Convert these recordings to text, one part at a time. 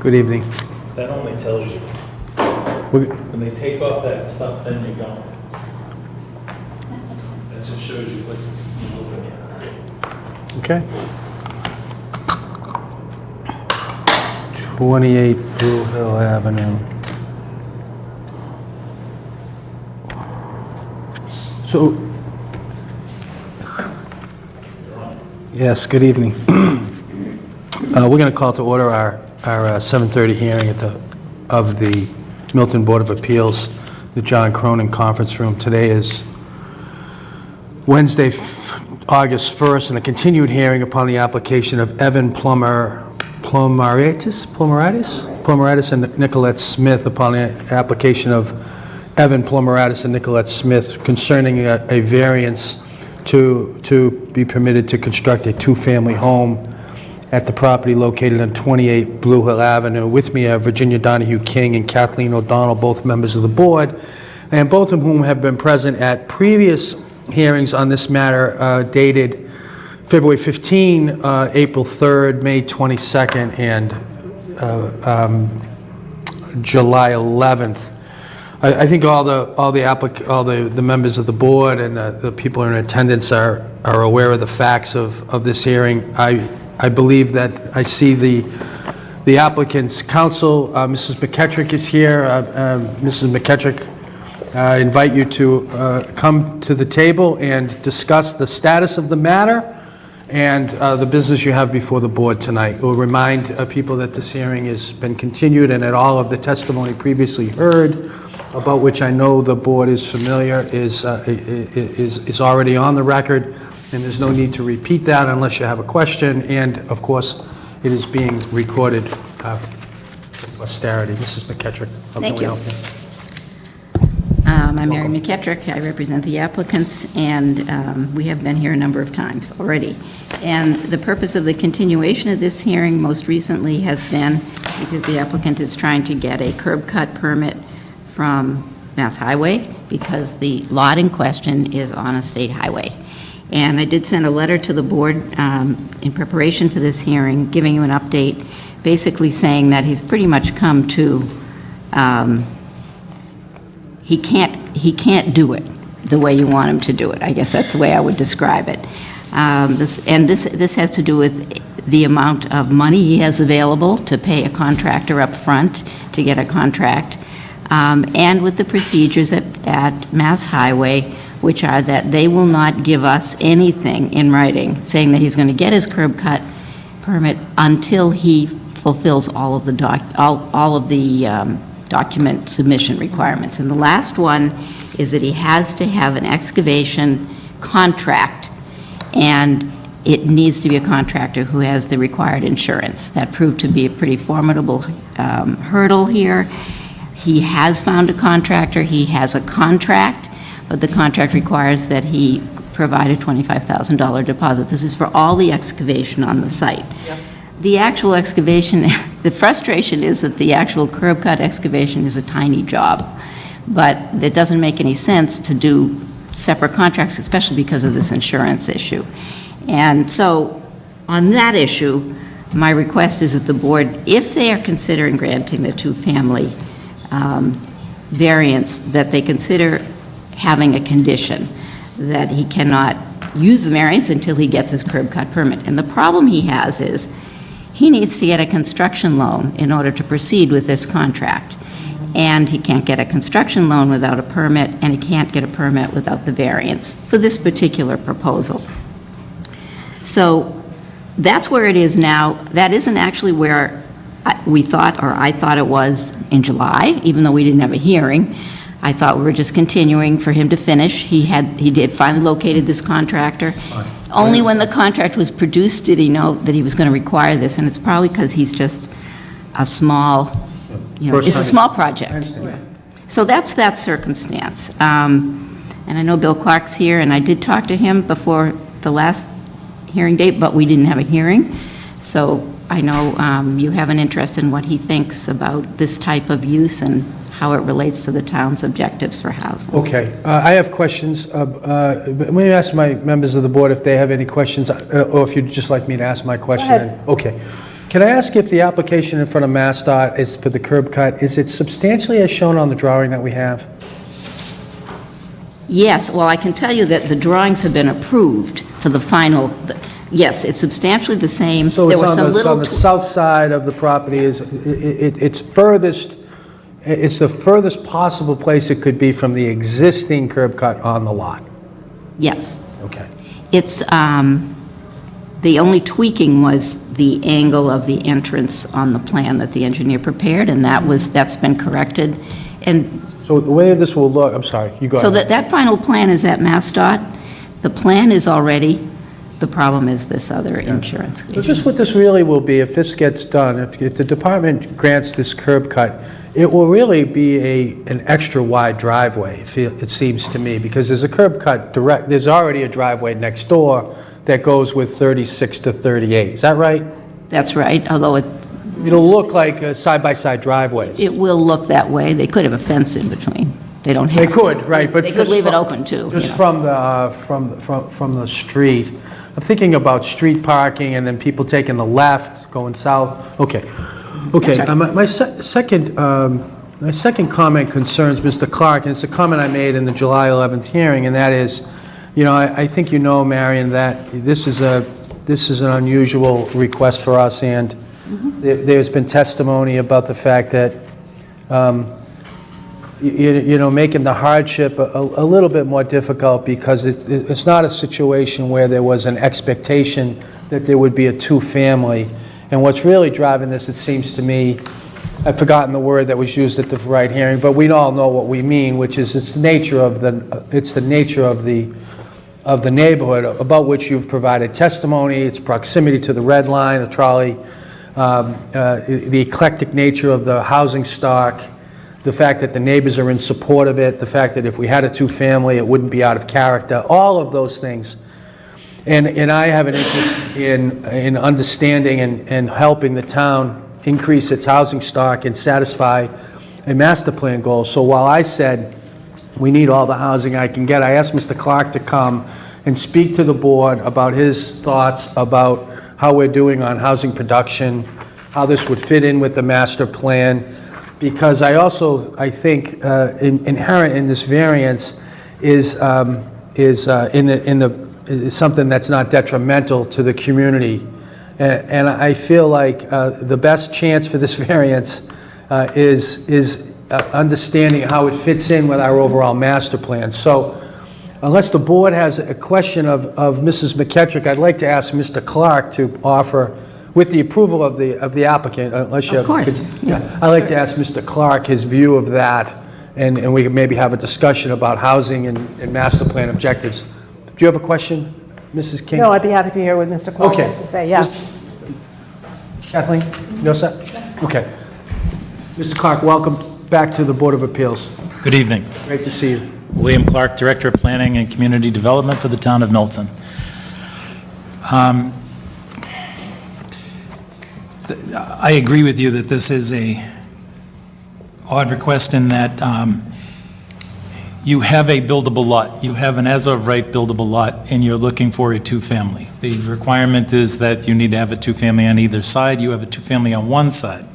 Good evening. That only tells you. When they take off that stuff, then you're gone. That just shows you what's you're looking at. Okay. 28 Blue Hill Avenue. So, yes, good evening. We're going to call to order our 7:30 hearing of the Milton Board of Appeals, the John Cronin Conference Room. Today is Wednesday, August 1st, and a continued hearing upon the application of Evan Plumaritis and Nicolette Smith, upon the application of Evan Plumaritis and Nicolette Smith concerning a variance to be permitted to construct a two-family home at the property located on 28 Blue Hill Avenue. With me are Virginia Donahue King and Kathleen O'Donnell, both members of the board, and both of whom have been present at previous hearings on this matter dated February 15, April 3rd, May 22nd, and July 11th. I think all the members of the board and the people in attendance are aware of the facts of this hearing. I believe that I see the applicant's counsel, Mrs. McKettrick, is here. Mrs. McKettrick, I invite you to come to the table and discuss the status of the matter and the business you have before the board tonight. We'll remind people that this hearing has been continued and that all of the testimony previously heard, about which I know the board is familiar, is already on the record, and there's no need to repeat that unless you have a question. And of course, it is being recorded for posterity. Mrs. McKettrick, how can we help you? I'm Mary McKettrick. I represent the applicants, and we have been here a number of times already. And the purpose of the continuation of this hearing most recently has been because the applicant is trying to get a curb cut permit from Mass Highway because the lot in question is on a state highway. And I did send a letter to the board in preparation for this hearing, giving you an update, basically saying that he's pretty much come to, he can't do it the way you want him to do it. I guess that's the way I would describe it. This has to do with the amount of money he has available to pay a contractor up front to get a contract, and with the procedures at Mass Highway, which are that they will not give us anything in writing saying that he's going to get his curb cut permit until he fulfills all of the document submission requirements. And the last one is that he has to have an excavation contract, and it needs to be a contractor who has the required insurance. That proved to be a pretty formidable hurdle here. He has found a contractor. He has a contract, but the contract requires that he provide a $25,000 deposit. This is for all the excavation on the site. Yep. The actual excavation, the frustration is that the actual curb cut excavation is a tiny job, but it doesn't make any sense to do separate contracts, especially because of this insurance issue. And so on that issue, my request is that the board, if they are considering granting the two-family variance, that they consider having a condition that he cannot use the variance until he gets his curb cut permit. And the problem he has is he needs to get a construction loan in order to proceed with this contract. And he can't get a construction loan without a permit, and he can't get a permit without the variance for this particular proposal. So that's where it is now. That isn't actually where we thought, or I thought it was in July, even though we didn't have a hearing. I thought we were just continuing for him to finish. He did finally located this contractor. Fine. Only when the contract was produced did he know that he was going to require this, and it's probably because he's just a small, it's a small project. So that's that circumstance. And I know Bill Clark's here, and I did talk to him before the last hearing date, but we didn't have a hearing. So I know you have an interest in what he thinks about this type of use and how it relates to the town's objectives for housing. Okay, I have questions. Let me ask my members of the board if they have any questions, or if you'd just like me to ask my question. Go ahead. Okay. Can I ask if the application in front of MassDOT is for the curb cut, is it substantially as shown on the drawing that we have? Yes, well, I can tell you that the drawings have been approved for the final, yes, it's substantially the same. So There it's were some on the, little on the south side of the property, it's furthest, it's the furthest possible place it could be from the existing curb cut on the lot? Yes. Okay. It's, the only tweaking was the angle of the entrance on the plan that the engineer prepared, and that's been corrected. And So the way this will look, I'm sorry, you go ahead. so that final plan is at MassDOT. The plan is already, the problem is this other insurance So issue. just what this really will be, if this gets done, if the department grants this curb cut, it will really be an extra wide driveway, it seems to me, because there's a curb cut direct, there's already a driveway next door that goes with 36 to 38. Is that right? That's right, although It'll look like side-by-side driveways. it will look that way. They could have a fence in between. They don't have. They could, right, but They could just leave it from- open, too. Just you know. from the street. I'm thinking about street parking and then people taking the left, going south. Okay. Okay, That's right. my second comment concerns Mr. Clark, and it's a comment I made in the July 11th hearing, and that is, you know, I think you know, Marion, that this is an unusual request for us, and there's been testimony about the fact that, you know, making the hardship a little bit more difficult because it's not a situation where there was an expectation that there would be a two-family. And what's really driving this, it seems to me, I've forgotten the word that was used at the right hearing, but we all know what we mean, which is it's the nature of the neighborhood about which you've provided testimony, its proximity to the red line, the trolley, the eclectic nature of the housing stock, the fact that the neighbors are in support of it, the fact that if we had a two-family, it wouldn't be out of character, all of those things. And I have an interest in understanding and helping the town increase its housing stock and satisfy a master plan goal. So while I said we need all the housing I can get, I asked Mr. Clark to come and speak to the board about his thoughts about how we're doing on housing production, how this would fit in with the master plan, because I think inherent in this variance is something that's not detrimental to the community. And I feel like the best chance for this variance is understanding how it fits in with our overall master plan. So unless the board has a question of Mrs. McKettrick, I'd like to ask Mr. Clark to offer, with the approval of the applicant, unless you have... Of course. Yeah, I'd like to ask Mr. Clark his view of that, and we can maybe have a discussion about housing and master plan objectives. Do you have a question, Mrs. King? No, I'd be happy to hear what Mr. Clark Okay. has to say, yeah. Kathleen, you all set? Okay. Mr. Clark, welcome back to the Board of Appeals. Good evening. Great to see you. William Clark, Director of Planning and Community Development for the town of Milton. I agree with you that this is a odd request in that you have a buildable lot. You have an as-of-right buildable lot, and you're looking for a two-family. The requirement is that you need to have a two-family on either side. You have a two-family on one side.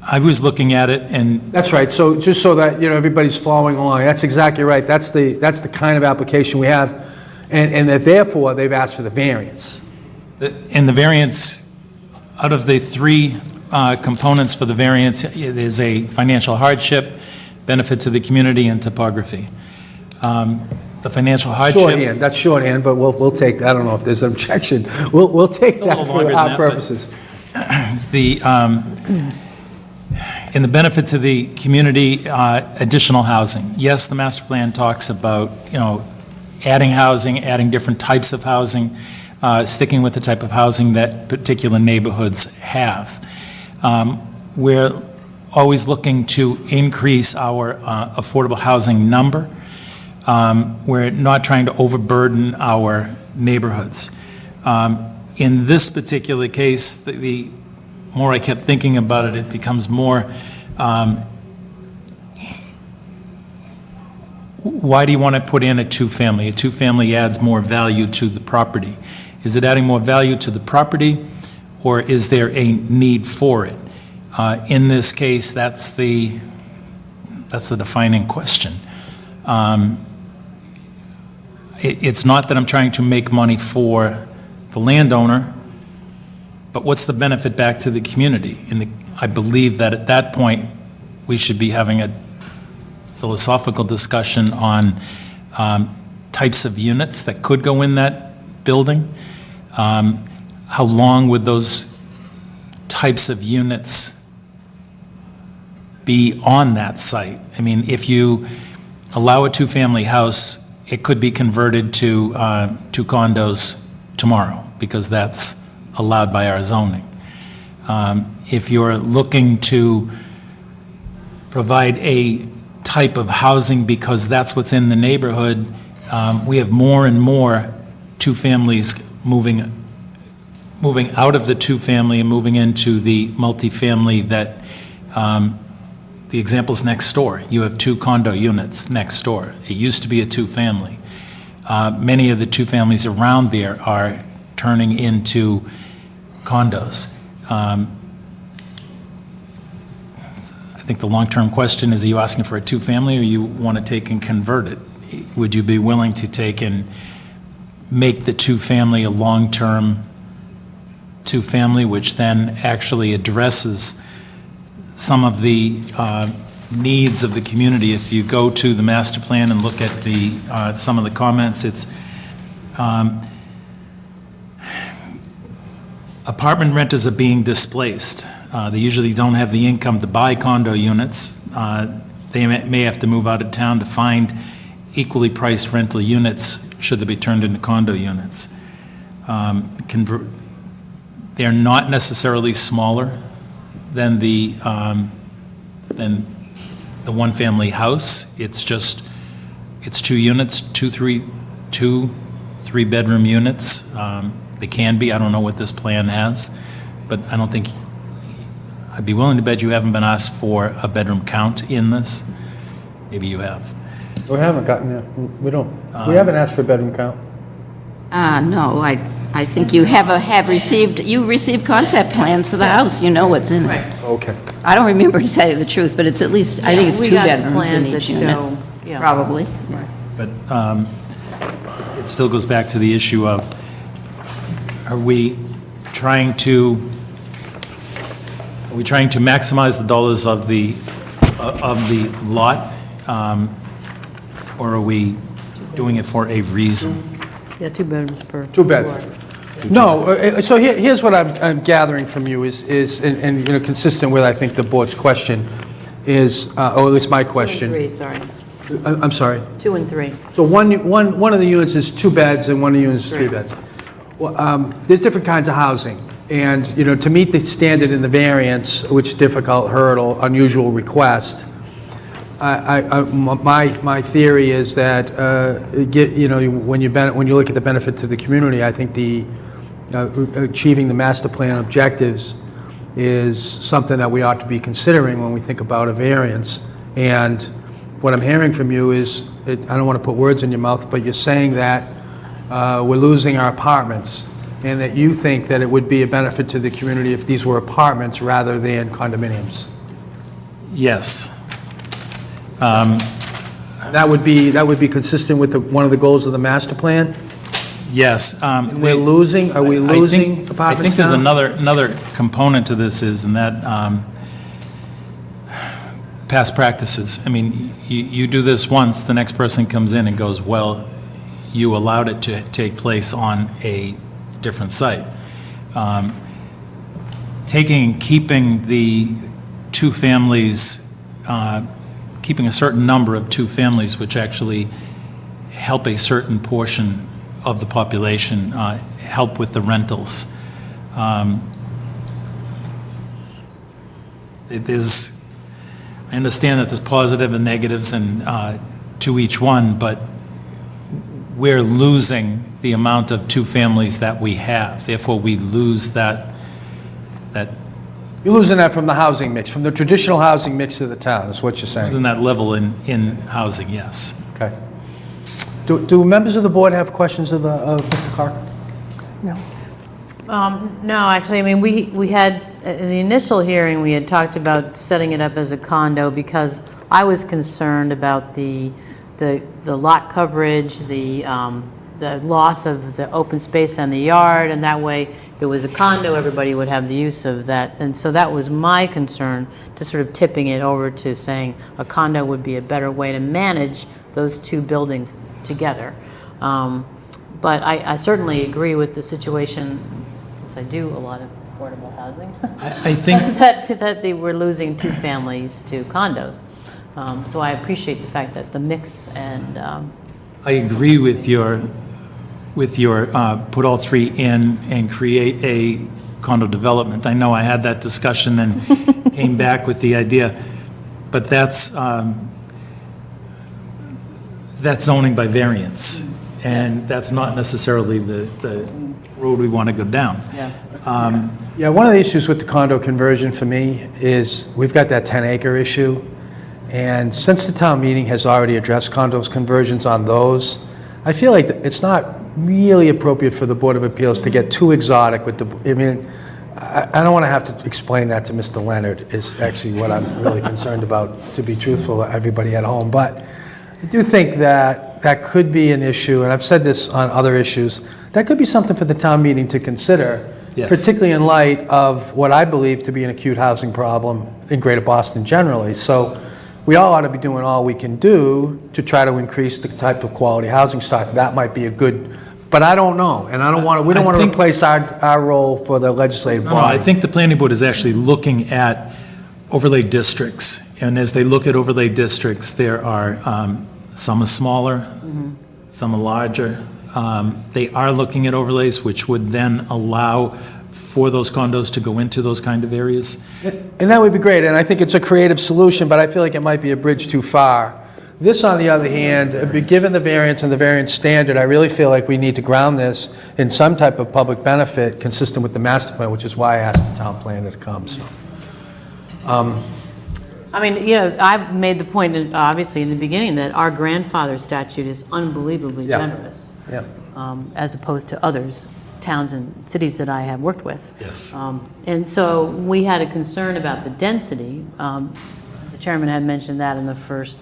I was looking at it, and That's right. So just so that, you know, everybody's following along, that's exactly right. That's the kind of application we have, and that therefore, they've asked for the variance. the variance, out of the three components for the variance, it is a financial hardship, benefit to the community, and topography. The financial hardship... Shorthand, that's shorthand, but we'll take that. I don't know if there's an objection. We'll take a that little for longer than our that, but- purposes. In the benefit to the community, additional housing. Yes, the master plan talks about, you know, adding housing, adding different types of housing, sticking with the type of housing that particular neighborhoods have. We're always looking to increase our affordable housing number. We're not trying to overburden our neighborhoods. In this particular case, the more I kept thinking about it, it becomes more, why do you want to put in a two-family? A two-family adds more value to the property. Is it adding more value to the property, or is there a need for it? In this case, that's the defining question. It's not that I'm trying to make money for the landowner, but what's the benefit back to the community? I believe that at that point, we should be having a philosophical discussion on types of units that could go in that building. How long would those types of units be on that site? I mean, if you allow a two-family house, it could be converted to two condos tomorrow, because that's allowed by our zoning. If you're looking to provide a type of housing because that's what's in the neighborhood, we have more and more two families moving out of the two-family and moving into the multifamily that, the example's next door. You have two condo units next door. It used to be a two-family. Many of the two families around there are turning into condos. I think the long-term question is, are you asking for a two-family, or you want to take and convert it? Would you be willing to take and make the two-family a long-term two-family, which then actually addresses some of the needs of the community? If you go to the master plan and look at some of the comments, it's apartment renters are being displaced. They usually don't have the income to buy condo units. They may have to move out of town to find equally priced rental units should they be turned into condo units. They're not necessarily smaller than the one-family house. It's just, it's two units, two three-bedroom units. They can be. I don't know what this plan has, but I don't think, I'd be willing to bet you haven't been asked for a bedroom count in this. Maybe you have. We haven't gotten there. We haven't asked for a bedroom count. No, I think you you received concept plans for the house, you know what's in it. Okay. I don't remember, to tell you the truth, but it's at least, I think it's we two got bedrooms in plans that each unit. show, yeah. Probably. Yeah. But it still goes back to the issue of, are we trying to maximize the dollars of the lot, or are we doing it for a reason? Yeah, 2 bedrooms per. 2 beds. No, so here's what I'm gathering from you is and you know, consistent with, I think, the board's question is, or at least my 2 question. and 3, sorry. I'm sorry. 2 and 3. So one of the units is 2 beds and one of the units is 3 beds. Well, there's different kinds of housing, and, you know, to meet the standard in the variance, which difficult, hurdle, unusual request, my theory is that, you know, when you look at the benefit to the community, I think achieving the master plan objectives is something that we ought to be considering when we think about a variance. And what I'm hearing from you is, I don't want to put words in your mouth, but you're saying that we're losing our apartments, and that you think that it would be a benefit to the community if these were apartments rather than condominiums. Yes. That would be consistent with one of the goals of the master plan? Yes. Are we losing apartments I think there's now? another component to this is, in that past practices. I mean, you do this once, the next person comes in and goes, well, you allowed it to take place on a different site. Keeping the two families, keeping a certain number of two families, which actually help a certain portion of the population, help with the rentals. I understand that there's positive and negatives and to each one, but we're losing the amount of two families that we have. Therefore, we lose that. You're losing that from the housing mix, from the traditional housing mix of the town, is what you're saying? Losing that level in housing, yes. Okay. Do members of the board have questions of Mr. Clark? No, actually, I mean, we had, in the initial hearing, we had talked about setting it up as a condo because I was concerned about the lot coverage, the loss of the open space on the yard, and that way, if it was a condo, everybody would have the use of that. And so that was my concern, to sort of tipping it over to saying a condo would be a better way to manage those two buildings together. But I certainly agree with the situation, since I do a lot of affordable housing, I think, that they were losing two families to condos. So I appreciate the fact that the mix and, I agree with your put all three in and create a condo development. I know I had that discussion and came back with the idea, but that's zoning by variance, and that's not necessarily the road we want to go down. yeah. Yeah, one of the issues with the condo conversion for me is we've got that 10-acre issue, and since the town meeting has already addressed condos conversions on those, I feel like it's not really appropriate for the Board of Appeals to get too exotic with the, I mean, I don't want to have to explain that to Mr. Leonard, is actually what I'm really concerned about, to be truthful, everybody at home. But I do think that that could be an issue, and I've said this on other issues, that could be something for the town meeting to consider, Yes. particularly in light of what I believe to be an acute housing problem in Greater Boston generally. So we all ought to be doing all we can do to try to increase the type of quality housing stock. That might be a good, but I don't know, and I don't want to, we don't I want to think- replace our role for the legislative No, I body. think the planning board is actually looking at overlay districts, and as they look at overlay districts, there are, some are smaller, some are larger. They are looking at overlays, which would then allow for those condos to go into those kind of areas. And that would be great, and I think it's a creative solution, but I feel like it might be a bridge too far. This, on the other hand, given the variance and the variance standard, I really feel like we need to ground this in some type of public benefit consistent with the master plan, which is why I asked the town planner to come, so. I mean, you know, I've made the point, obviously, in the beginning, that our grandfather statute is unbelievably Yeah. generous. Yeah. As opposed to others, towns and cities that I have worked with. Yes. And so we had a concern about the density. The chairman had mentioned that in the first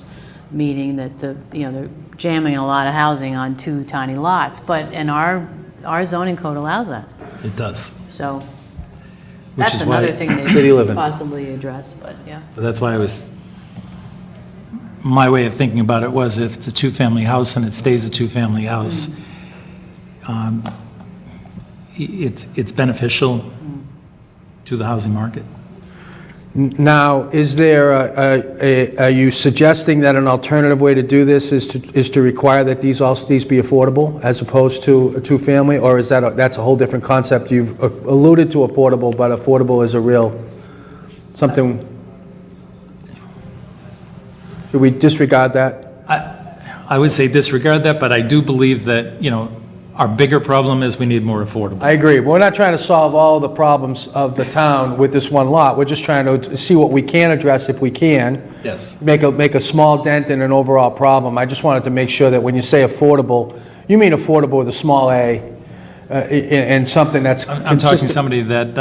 meeting, that they're jamming a lot of housing on two tiny lots, and our zoning code allows that. It does. So Which that's is why- another thing they City could living. possibly address, but yeah. But that's why my way of thinking about it was, if it's a two-family house and it stays a two-family house, it's beneficial to the housing market. Now, is there, are you suggesting that an alternative way to do this is to require that these be affordable as opposed to a two-family, or is that's a whole different concept? You've alluded to affordable, but affordable is a real, something, should we disregard that? I would say disregard that, but I do believe that, our bigger problem is we need more affordable. I agree. We're not trying to solve all the problems of the town with this one lot. We're just trying to see what we can address if we can. Yes. Make a small dent in an overall problem. I just wanted to make sure that when you say affordable, you mean affordable with a small a, and something that's I'm talking consistent. somebody that,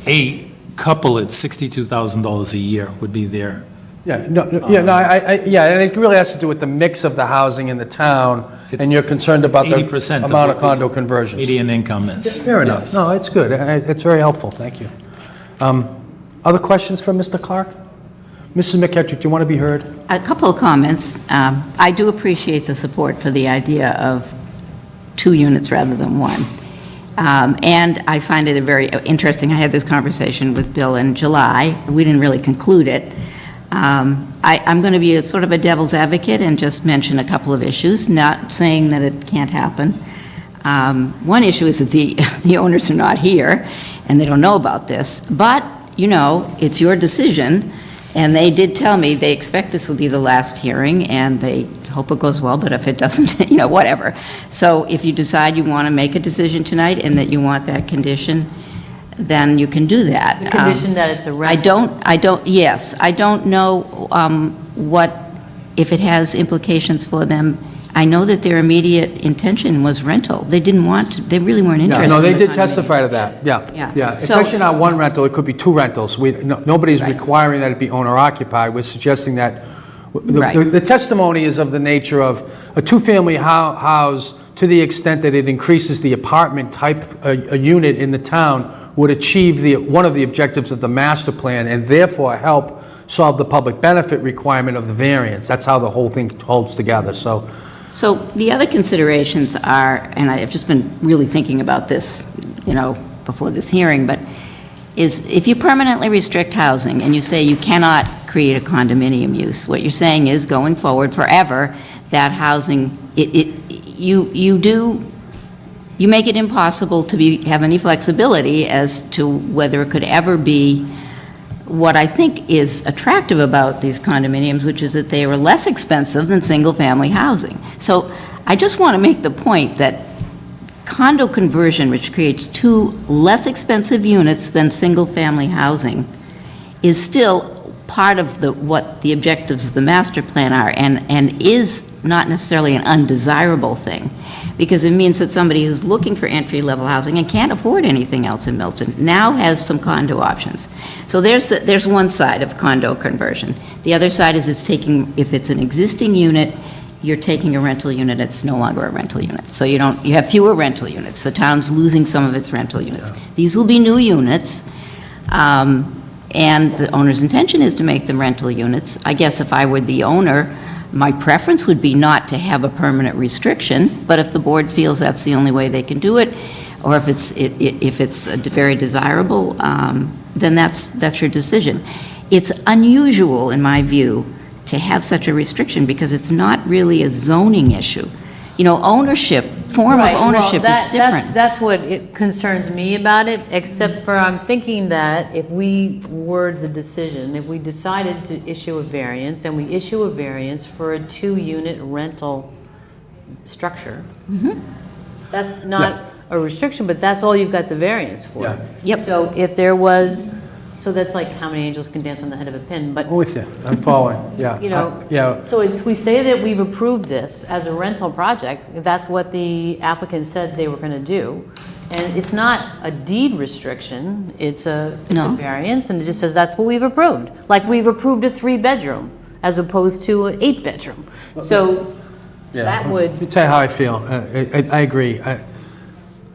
a couple at $62,000 a year would be there. Yeah, and it really has to do with the mix of the housing in the town, and you're concerned about the 80% amount of what condo conversions. Median income is. Fair enough. Yes. No, it's good. It's very helpful. Thank you. Other questions from Mr. Clark? Mrs. McKetrick, do you want to be heard? A couple of comments. I do appreciate the support for the idea of 2 units rather than 1. And I find it very interesting. I had this conversation with Bill in July. We didn't really conclude it. I'm going to be sort of a devil's advocate and just mention a couple of issues, not saying that it can't happen. One issue is that the owners are not here, and they don't know about this. But, it's your decision, and they did tell me they expect this will be the last hearing, and they hope it goes well, but if it doesn't, whatever. So if you decide you want to make a decision tonight and that you want that condition, then you can do that. The condition that it's a rental. I don't know if it has implications for them I know that their immediate intention was rental. They didn't want, they really weren't Yeah, interested no, in they the did condominium. testify to that, yeah. Yeah. Yeah, So- especially not one rental, it could be two rentals. Nobody's Right. requiring that it be owner-occupied. We're suggesting that, Right. the testimony is of the nature of a two-family house, to the extent that it increases the apartment type, a unit in the town, would achieve one of the objectives of the master plan, and therefore help solve the public benefit requirement of the variance. That's how the whole thing holds together, so. So the other considerations are, and I've just been really thinking about this, before this hearing, but is if you permanently restrict housing and you say you cannot create a condominium use, what you're saying is going forward forever, that housing, you make it impossible to have any flexibility as to whether it could ever be what I think is attractive about these condominiums, which is that they are less expensive than single-family housing. So I just want to make the point that condo conversion, which creates two less expensive units than single-family housing, is still part of what the objectives of the master plan are, and is not necessarily an undesirable thing, because it means that somebody who's looking for entry-level housing and can't afford anything else in Milton now has some condo options. So there's one side of condo conversion. The other side is if it's an existing unit, you're taking a rental unit, it's no longer a rental unit. So you have fewer rental units. The town's losing some of its rental units. These will be new units, and the owner's intention is to make them rental units. I guess if I were the owner, my preference would be not to have a permanent restriction, but if the board feels that's the only way they can do it, or if it's very desirable, then that's your decision. It's unusual, in my view, to have such a restriction because it's not really a zoning issue. Form of Right, well, ownership is different. That's what it concerns me about it, except for I'm thinking that if we word the decision, if we decided to issue a variance, and we issue a variance for a 2-unit rental structure, that's not a restriction, but that's all you've got the variance for. Yeah. Yep. So if there was, so that's like how many angels can dance on the head of a pin, but I'm with you, I'm following, yeah. Yeah, so we say that we've approved this as a rental project, that's what the applicant said they were going to do. And it's not a deed restriction, it's a No. variance, and it just says that's what we've approved. Like we've approved a 3-bedroom as opposed to an 8-bedroom. So yeah. that would, Let me tell you how I feel. I agree.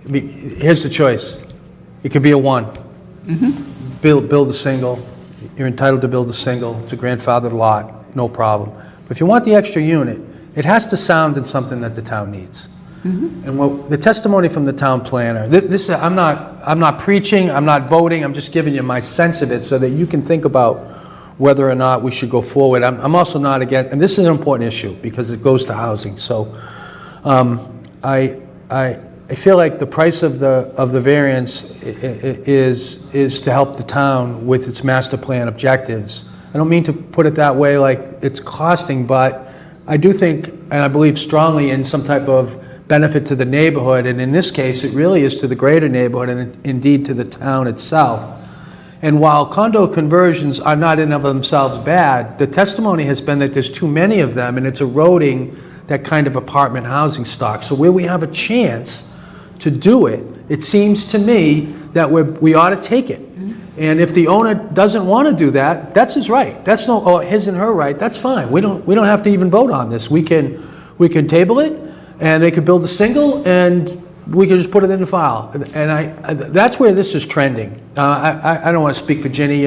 Here's the choice. It could be a 1. Build a single. You're entitled to build a single. It's a grandfathered lot, no problem. But if you want the extra unit, it has to sound in something that the town needs. And the testimony from the town planner, I'm not preaching, I'm not voting, I'm just giving you my sense of it so that you can think about whether or not we should go forward. I'm also not against, and this is an important issue because it goes to housing. So I feel like the price of the variance is to help the town with its master plan objectives. I don't mean to put it that way, like it's costing, but I do think, and I believe strongly in some type of benefit to the neighborhood, and in this case, it really is to the greater neighborhood and indeed to the town itself. And while condo conversions are not in of themselves bad, the testimony has been that there's too many of them and it's eroding that kind of apartment housing stock. So where we have a chance to do it, it seems to me that we ought to take it. And if the owner doesn't want to do that, that's his right. That's his and her right. That's fine. We don't have to even vote on this. We can table it, and they could build a single, and we can just put it in the file. And that's where this is trending. I don't want to speak for Ginny.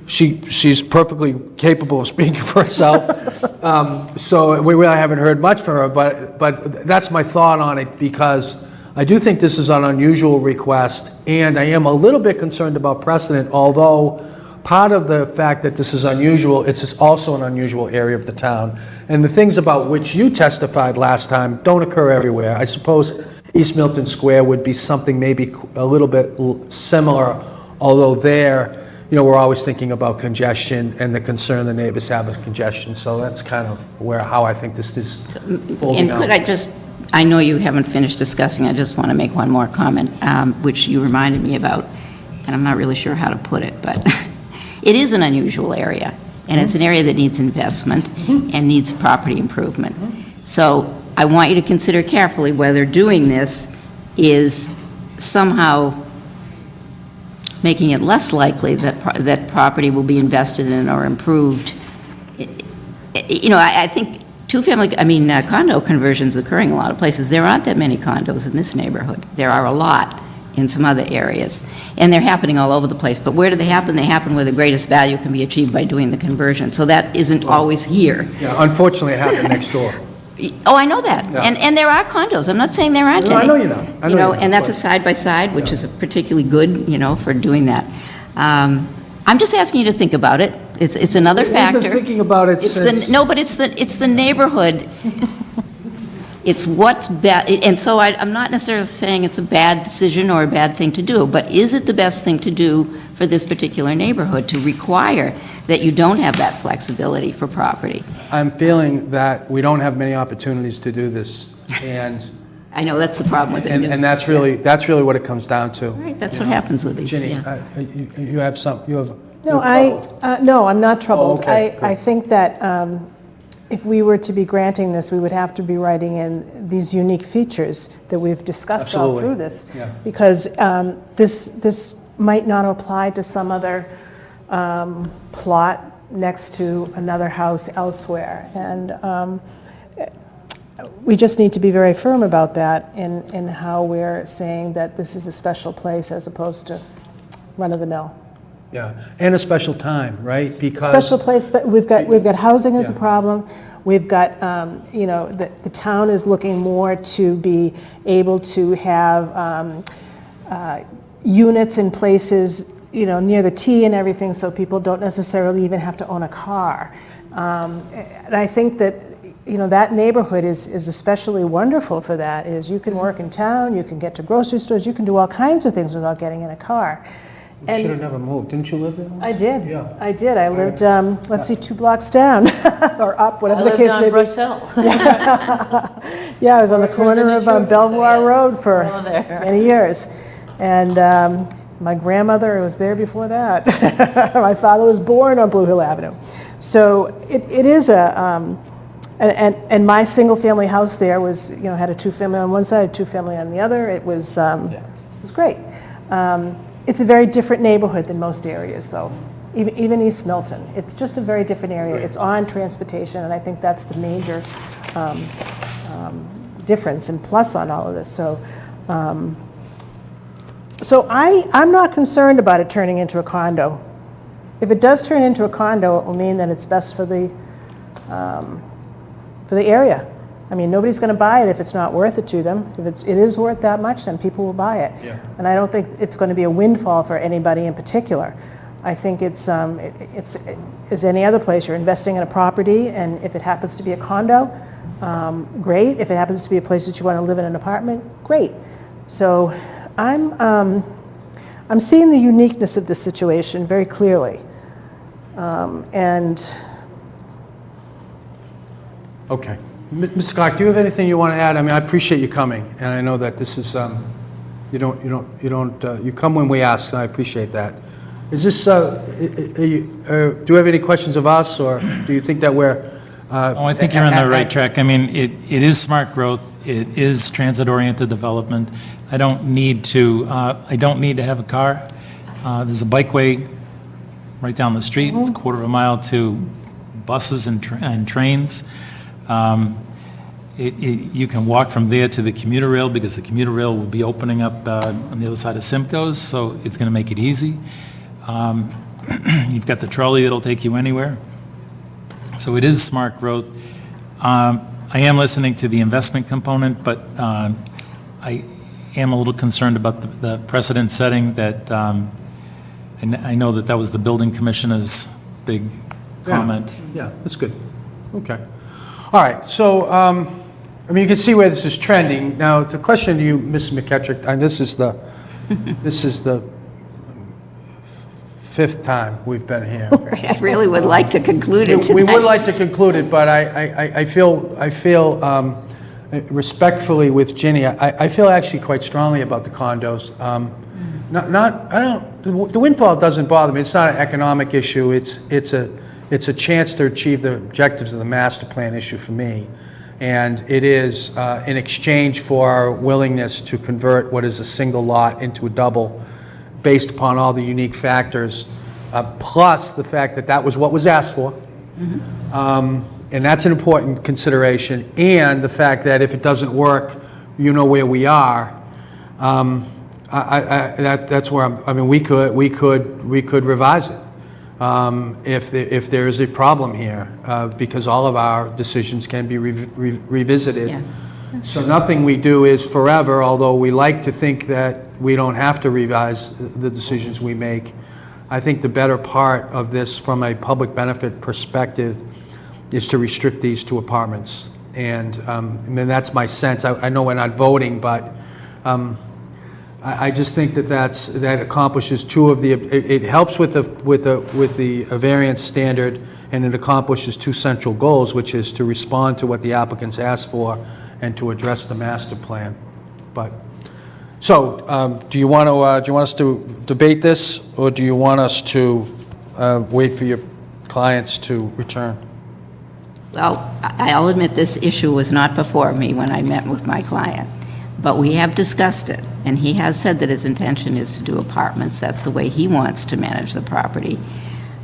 She's perfectly capable of speaking for herself. So we really haven't heard much from her, but that's my thought on it, because I do think this is an unusual request, and I am a little bit concerned about precedent, although part of the fact that this is unusual, it's also an unusual area of the town. And the things about which you testified last time don't occur everywhere. I suppose East Milton Square would be something maybe a little bit similar, although there, we're always thinking about congestion and the concern the neighbors have with congestion. So that's kind of how I think this is folding And could out. I know you haven't finished discussing, I just want to make one more comment, which you reminded me about, and I'm not really sure how to put it, but it is an unusual area, and it's an area that needs investment and needs property improvement. So I want you to consider carefully whether doing this is somehow making it less likely that property will be invested in or improved. You know, I think condo conversions occurring in a lot of places. There aren't that many condos in this neighborhood. There are a lot in some other areas, and they're happening all over the place. But where do they happen? They happen where the greatest value can be achieved by doing the conversion. So that isn't always here. Yeah, unfortunately, it happened next door. Oh, I know that. Yeah. And there are condos. I'm not saying there aren't No, any. I know you know. I know you know, And that's a but- side-by-side, which is particularly good, for doing that. I'm just asking you to think about it. It's another factor. We've been thinking about it since... No, but it's the neighborhood. It's what's bad, and so I'm not necessarily saying it's a bad decision or a bad thing to do, but is it the best thing to do for this particular neighborhood, to require that you don't have that flexibility for property? I'm feeling that we don't have many opportunities to do this, and I know that's the problem with it. that's really what it comes down to. Right, that's what happens with these, Ginny, yeah. you have some, you have... No, no, I'm not troubled. okay, good. I think that if we were to be granting this, we would have to be writing in these unique features that we've discussed all Absolutely. through this. Yeah. Because this might not apply to some other plot next to another house elsewhere. And we just need to be very firm about that in how we're saying that this is a special place as opposed to run-of-the-mill. Yeah, and a special time, right? Because... Special place, but we've got housing as a Yeah. problem. We've got, the town is looking more to be able to have units in places, near the T and everything, so people don't necessarily even have to own a car. And I think that, that neighborhood is especially wonderful for that, is you can work in town, you can get to grocery stores, you can do all kinds of things without getting in a car. You should have never moved. Didn't you live there? I did. Yeah. I did. I lived, let's see, 2 blocks down, or up, whatever the case may be. Brush Hill. Yeah, I was on the corner of President Truman, Belvoir yes. Road for Oh, there. many years. And my grandmother was there before that. My father was born on Blue Hill Avenue. So it is and my single-family house there was, had a 2-family on one side, a 2-family on the other. It was great. It's a very different neighborhood than most areas, though. Even East Milton. It's just a very different area. It's on transportation, and I think that's the major difference and plus on all of this. So, I'm not concerned about it turning into a condo. If it does turn into a condo, it will mean that it's best for the area. I mean, nobody's going to buy it if it's not worth it to them. If it is worth that much, then people will buy it. Yeah. And I don't think it's going to be a windfall for anybody in particular. I think it's as any other place. You're investing in a property, and if it happens to be a condo, great. If it happens to be a place that you want to live in an apartment, great. So I'm seeing the uniqueness of this situation very clearly. Okay. Ms. Clark, do you have anything you want to add? I mean, I appreciate you coming, and I know that this is, you come when we ask, and I appreciate that. Is this, do you have any questions of us, or do you think that we're... Oh, I think you're on the right track. I mean, it is smart growth. It is transit-oriented development. I don't need to have a car. There's a bikeway right down the street. It's a quarter of a mile to buses and trains. You can walk from there to the commuter rail, because the commuter rail will be opening up on the other side of Simcoe's, so it's going to make it easy. You've got the trolley that'll take you anywhere. So it is smart growth. I am listening to the investment component, but I am a little concerned about the precedent setting that, and I know that was the building commissioner's big comment. Yeah, that's good. Okay. All right, so, I mean, you can see where this is trending. Now, it's a question to you, Ms. McKettrick, and this is the 5th time we've been here. I really would like to conclude it tonight. We would like to conclude it, but I feel respectfully with Ginny, I feel actually quite strongly about the condos. The windfall doesn't bother me. It's not an economic issue. It's a chance to achieve the objectives of the master plan issue for me. And it is in exchange for our willingness to convert what is a single lot into a double, based upon all the unique factors, plus the fact that that was what was asked for. And that's an important consideration, and the fact that if it doesn't work, you know where we are. That's where I mean, we could revise it if there is a problem here, because all of our decisions can be revisited. Yeah. So nothing we do is forever, although we like to think that we don't have to revise the decisions we make. I think the better part of this, from a public benefit perspective, is to restrict these to apartments. And then that's my sense. I know we're not voting, but I just think that accomplishes two of the. It helps with the variance standard, and it accomplishes two central goals, which is to respond to what the applicants asked for and to address the master plan. But so, do you want us to debate this, or do you want us to wait for your clients to return? Well, I'll admit this issue was not before me when I met with my client, but we have discussed it, and he has said that his intention is to do apartments. That's the way he wants to manage the property.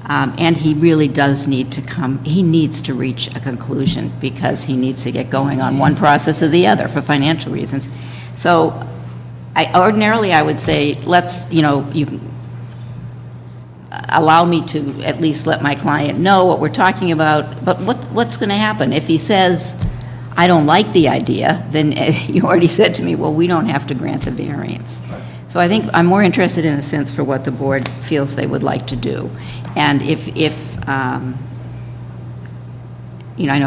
And he really does need to he needs to reach a conclusion, because he needs to get going on one process or the other for financial reasons. So ordinarily I would say, let's, you can allow me to at least let my client know what we're talking about, but what's going to happen? If he says, I don't like the idea, then you already said to me, well, we don't have to grant the variance. So I think I'm more interested in a sense for what the board feels they would like to do. And I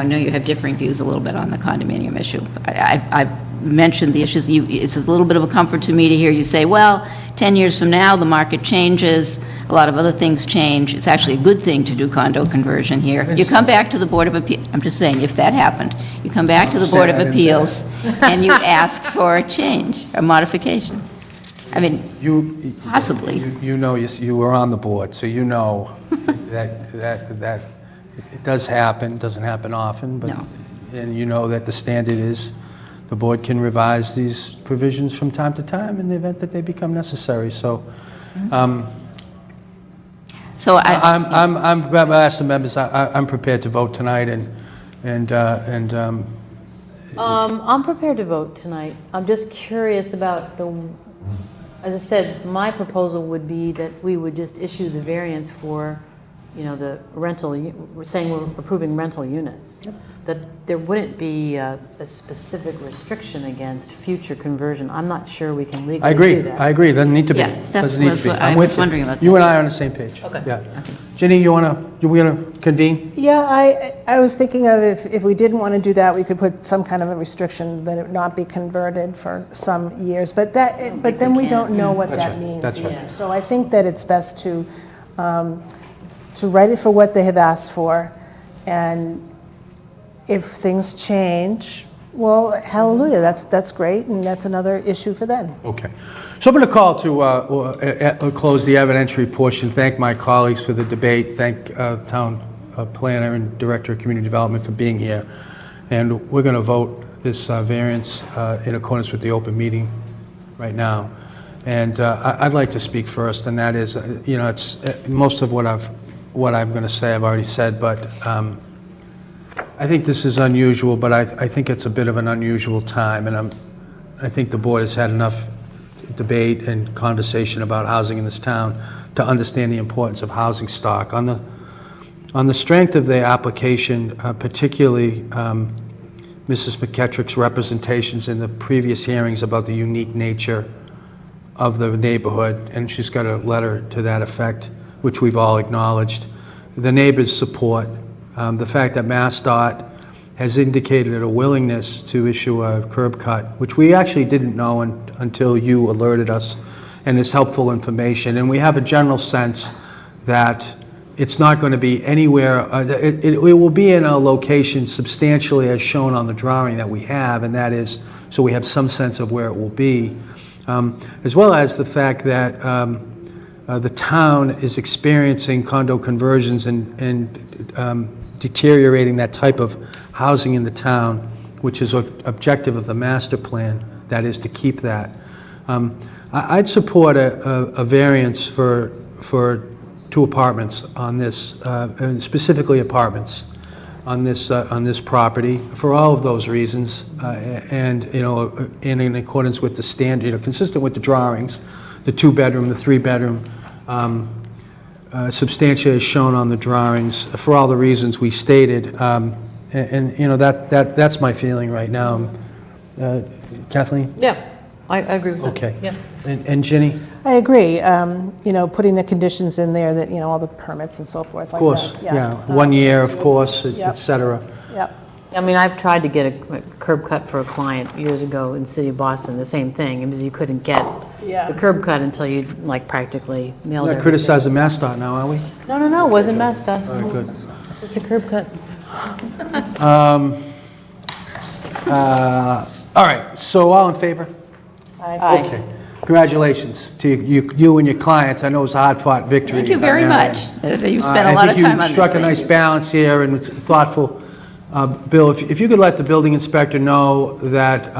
know you have differing views a little bit on the condominium issue. I've mentioned the issues. It's a little bit of a comfort to me to hear you say, well, 10 years from now, the market changes, a lot of other things change. It's actually a good thing to do condo conversion here. You come back to the Board of Appeals, I'm just saying, if that happened, you come back to the Board of Appeals and you ask for a change, a modification. I mean, possibly. You were on the board, so you know that it does happen, doesn't happen often, but, No. And you know that the standard is the board can revise these provisions from time to time in the event that they become necessary. So, So I'm asked the members. I'm prepared to vote tonight, I'm prepared to vote tonight. I'm just curious about as I said, my proposal would be that we would just issue the variance for, the rental, we're saying we're approving rental units. Yep. That there wouldn't be a specific restriction against future conversion. I'm not sure we can legally do that. I agree. Doesn't need to be. Yeah, that's Doesn't need to be. what I I'm with was wondering about that. You and I are on the same page. Okay. Yeah. Ginny, you want to convene? Yeah, I was thinking of if we didn't want to do that, we could put some kind of a restriction that it not be converted for some years, but then we don't know what that means. That's right. either. So I think that it's best to write it for what they have asked for, and if things change, well, hallelujah, that's great, and that's another issue for then. Okay. So I'm going to call to close the evidentiary portion. Thank my colleagues for the debate. Thank the town planner and director of community development for being here. And we're going to vote this variance in accordance with the open meeting right now. And I'd like to speak first, and that is, it's most of what I'm going to say I've already said, but I think this is unusual, but I think it's a bit of an unusual time, and I think the board has had enough debate and conversation about housing in this town to understand the importance of housing stock. On the strength of the application, particularly Mrs. McKettrick's representations in the previous hearings about the unique nature of the neighborhood, and she's got a letter to that effect, which we've all acknowledged. The neighbors' support, the fact that MassDOT has indicated a willingness to issue a curb cut, which we actually didn't know until you alerted us, and is helpful information. And we have a general sense that it's not going to be anywhere, it will be in a location substantially as shown on the drawing that we have, and that is, so we have some sense of where it will be, as well as the fact that the town is experiencing condo conversions and deteriorating that type of housing in the town which is an objective of the master plan, that is to keep that. I'd support a variance for 2 apartments on this, and specifically apartments on this property, for all of those reasons, and, in accordance with the standard, consistent with the drawings, the 2-bedroom, the 3-bedroom, substantially as shown on the drawings, for all the reasons we stated, that's my feeling right now. Kathleen? Yeah, I agree with that. Okay. Yeah. And Ginny? I agree, putting the conditions in there that, all the permits and so forth Of like course, that. yeah. 1 year, of course, Yep. et cetera. Yep. I mean, I've tried to get a curb cut for a client years ago in the city of Boston, the same thing, because you couldn't get Yeah. the curb cut until you, like, practically mailed We're not everything. criticizing MassDOT now, are we? No, it wasn't messed up. All right, good. Just a curb cut. All right, so all in favor? Okay. Congratulations to you and your clients. I know it was a hard-fought victory. Thank you very much. You spent a lot of time on this. I think you struck a thing. nice balance here and it's thoughtful. Bill, if you could let the building inspector know that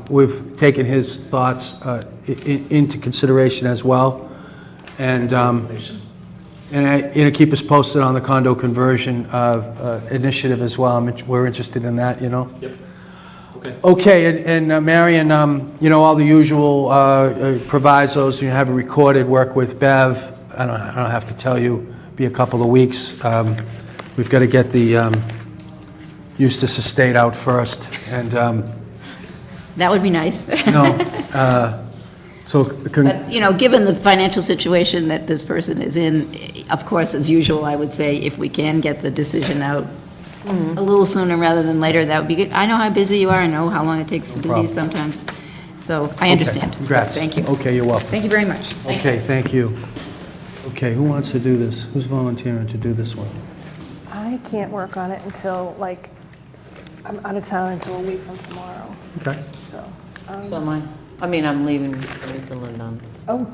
we've taken his thoughts into consideration as well, and keep us posted on the condo conversion initiative as well. We're interested in that, Yep. Okay, and Marion, all the usual provisos, you have it recorded, work with Bev. I don't have to tell you, be a couple of weeks. We've got to get the Eustace estate out first, and, That would be nice. so, But, given the financial situation that this person is in, of course, as usual, I would say if we can get the decision out a little sooner rather than later, that would be good. I know how busy you are, I know how long it takes to do problem. these sometimes, so I understand. Congrats. Thank you. Okay, you're welcome. Thank you very much. Okay, thank you. Okay, who wants to do this? Who's volunteering to do this one? I can't work on it until, I'm out of town until a week from tomorrow, Okay. so. So am I. I mean, I'm leaving for London. Oh,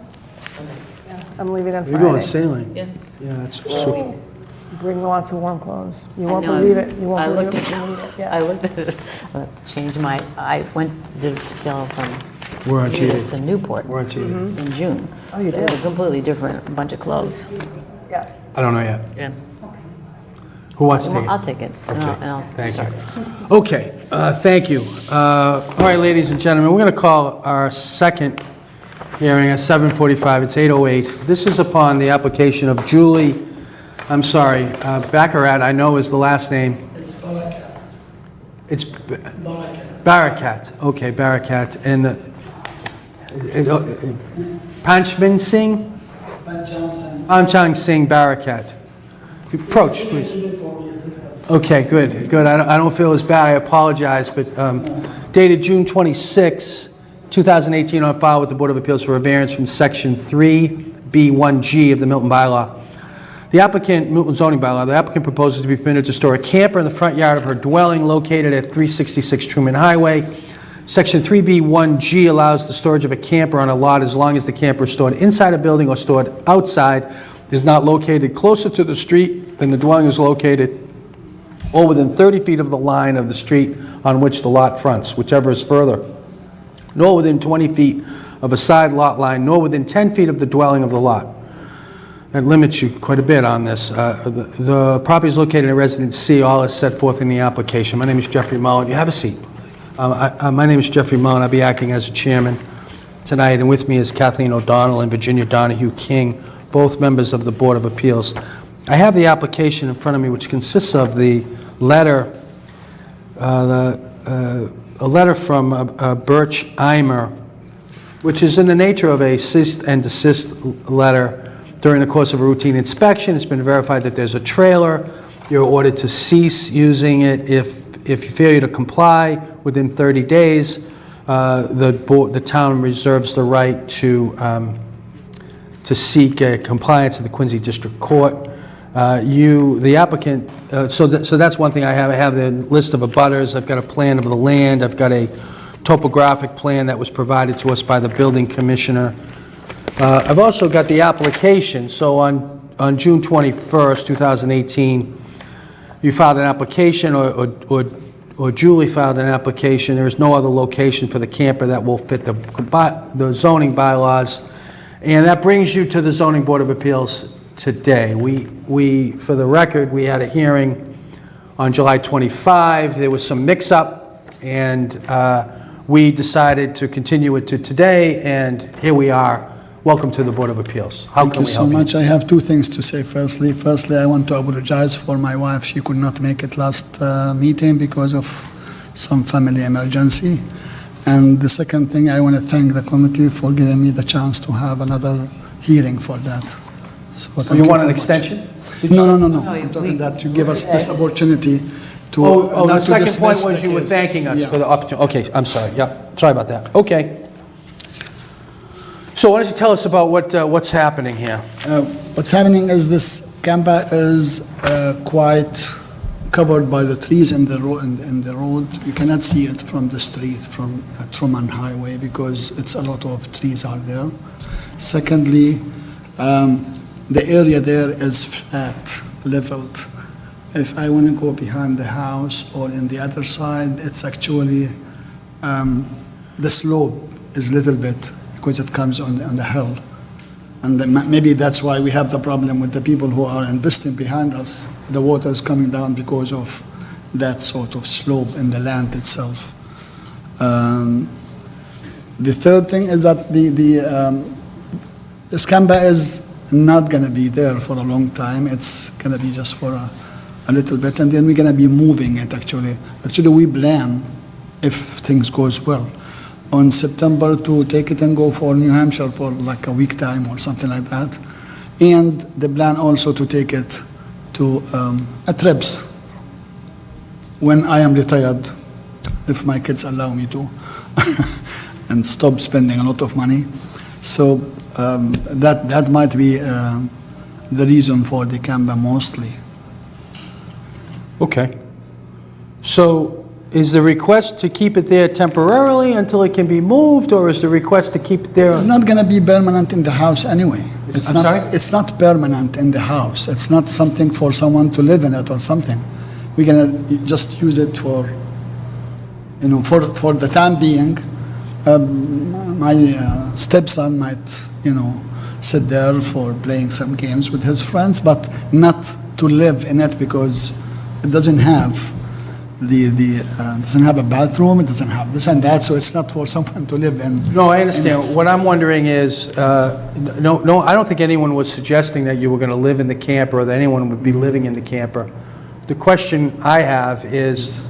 yeah, I'm leaving on You're going Friday. sailing? Yeah. Yeah, that's sweet. Bring lots of warm clothes. You I won't know, believe it. You I won't believe looked it. when you read it. I Yeah. looked at it, changed I went to sail from We're on Bermuda TV. to Newport We're on TV. in June. Oh, you So it was did? a completely different bunch of clothes. Yeah. I don't know yet. Yeah. Who wants to take Well, it? I'll take it, and I'll Thank start. you. Okay, thank you. All right, ladies and gentlemen, we're going to call our second hearing at 7:45. It's 8:08. This is upon the application of Julie, Baccarat, I know is the last name. It's Barakat. It's Barakat. Barakat. Okay, Barakat. And Panchman Singh? Panchang Singh Barakat. Approach, please. Okay, good. I don't feel as bad. I apologize, but dated June 26, 2018, on file with the Board of Appeals for a variance from Section 3B1G of the Milton bylaw. Milton zoning bylaw, the applicant proposes to be permitted to store a camper in the front yard of her dwelling located at 366 Truman Highway. Section 3B1G allows the storage of a camper on a lot as long as the camper is stored inside a building or stored outside, is not located closer to the street than the dwelling is located, or within 30 feet of the line of the street on which the lot fronts, whichever is further, nor within 20 feet of a side lot line, nor within 10 feet of the dwelling of the lot. That limits you quite a bit on this. The property is located in Residence C, all is set forth in the application. My name is Jeffrey Mullen. You have a seat. My name is Jeffrey Mullen. I'll be acting as chairman tonight, and with me is Kathleen O'Donnell and Virginia Donahue King, both members of the Board of Appeals. I have the application in front of me, which consists of the letter, a letter from Birch Eimer, which is in the nature of a cease and desist letter. During the course of a routine inspection, it's been verified that there's a trailer. You're ordered to cease using it if you fail to comply within 30 days. The town reserves the right to seek compliance in the Quincy District Court. The applicant, so that's one thing I have. I have the list of abutters. I've got a plan of the land. I've got a topographic plan that was provided to us by the building commissioner. I've also got the application. So on June 21st, 2018, you filed an application or or Julie filed an application, there is no other location for the camper that will fit the zoning bylaws. And that brings you to the Zoning Board of Appeals today. We, for the record, we had a hearing on July 25. There was some mix-up, and we decided to continue it to today, and here we are. Welcome to the Board of Appeals. How Thank can you we so help you? much. I have two things to say. Firstly, I want to apologize for my wife. She could not make it last meeting because of some family emergency. And the second thing, I want to thank the committee for giving me the chance to have another hearing for that. So thank You want an very much. extension? No. No, I'm we- talking that you give us this opportunity to Oh, the not to second point dismiss was the you were case. thanking us Yeah. for the opportunity. Okay, I'm sorry, yep, sorry about that. Okay. So why don't you tell us about what's happening here? What's happening is this camper is quite covered by the trees in the road. You cannot see it from the street, from Truman Highway, because it's a lot of trees out there. Secondly, the area there is flat, leveled. If I want to go behind the house or in the other side, it's actually, the slope is a little bit, because it comes on the hill. And then maybe that's why we have the problem with the people who are investing behind us. The water is coming down because of that sort of slope in the land itself. The third thing is that this camper is not going to be there for a long time. It's going to be just for a little bit, and then we're going to be moving it actually. Actually, we plan, if things goes well, on September to take it and go for New Hampshire for like a week time or something like that. And the plan also to take it to a trips when I am retired, if my kids allow me to, and stop spending a lot of money. So that might be the reason for the camper mostly. Okay. So is the request to keep it there temporarily until it can be moved, or is the request to keep it there? It's not going to be permanent in the house anyway. I'm sorry? It's not permanent in the house. It's not something for someone to live in it or something. We're going to just use it for, for the time being. My stepson might, sit there for playing some games with his friends, but not to live in it because it doesn't have doesn't have a bathroom, it doesn't have this and that, so it's not for someone to live in. No, I understand. What I'm wondering is, no, I don't think anyone was suggesting that you were going to live in the camper or that anyone would be living in the camper. The question I have is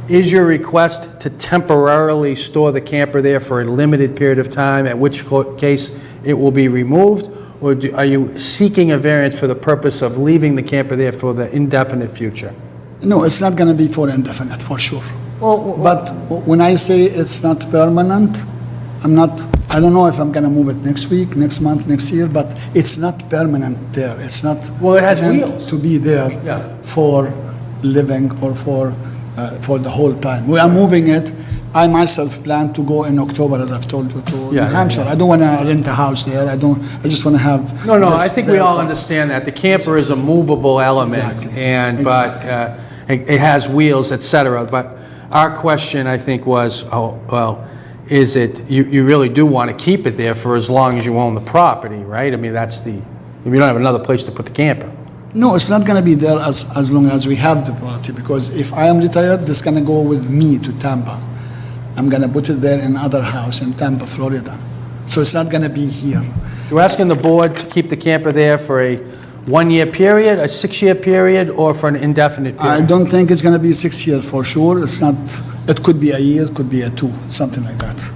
your request to temporarily store the camper there for a limited period of time, at which case it will be removed, or are you seeking a variance for the purpose of leaving the camper there for the indefinite future? No, it's not going to be for indefinite, for sure. Well, But when I say it's not permanent, I don't know if I'm going to move it next week, next month, next year, but it's not permanent there. It's not Well, it has meant wheels. to be there Yeah. for living or for the whole time. We are moving it. I myself plan to go in October, as I've told you, to New Hampshire. Yeah. I don't want to rent a house there. I just want to have. No, I this think we there all for- understand that. The camper is a movable element, Exactly. but it has wheels, et cetera. But our question, I think, was, is it, you really do want to keep it there for as long as you own the property, right? I mean, you don't have another place to put the camper. No, it's not going to be there as long as we have the property, because if I am retired, this is going to go with me to Tampa. I'm going to put it there in another house in Tampa, Florida. So it's not going to be here. You're asking the board to keep the camper there for a 1-year period, a 6-year period, or for an indefinite I period? don't think it's going to be 6 years for sure. It's not, it could be a year, it could be a 2, something like that.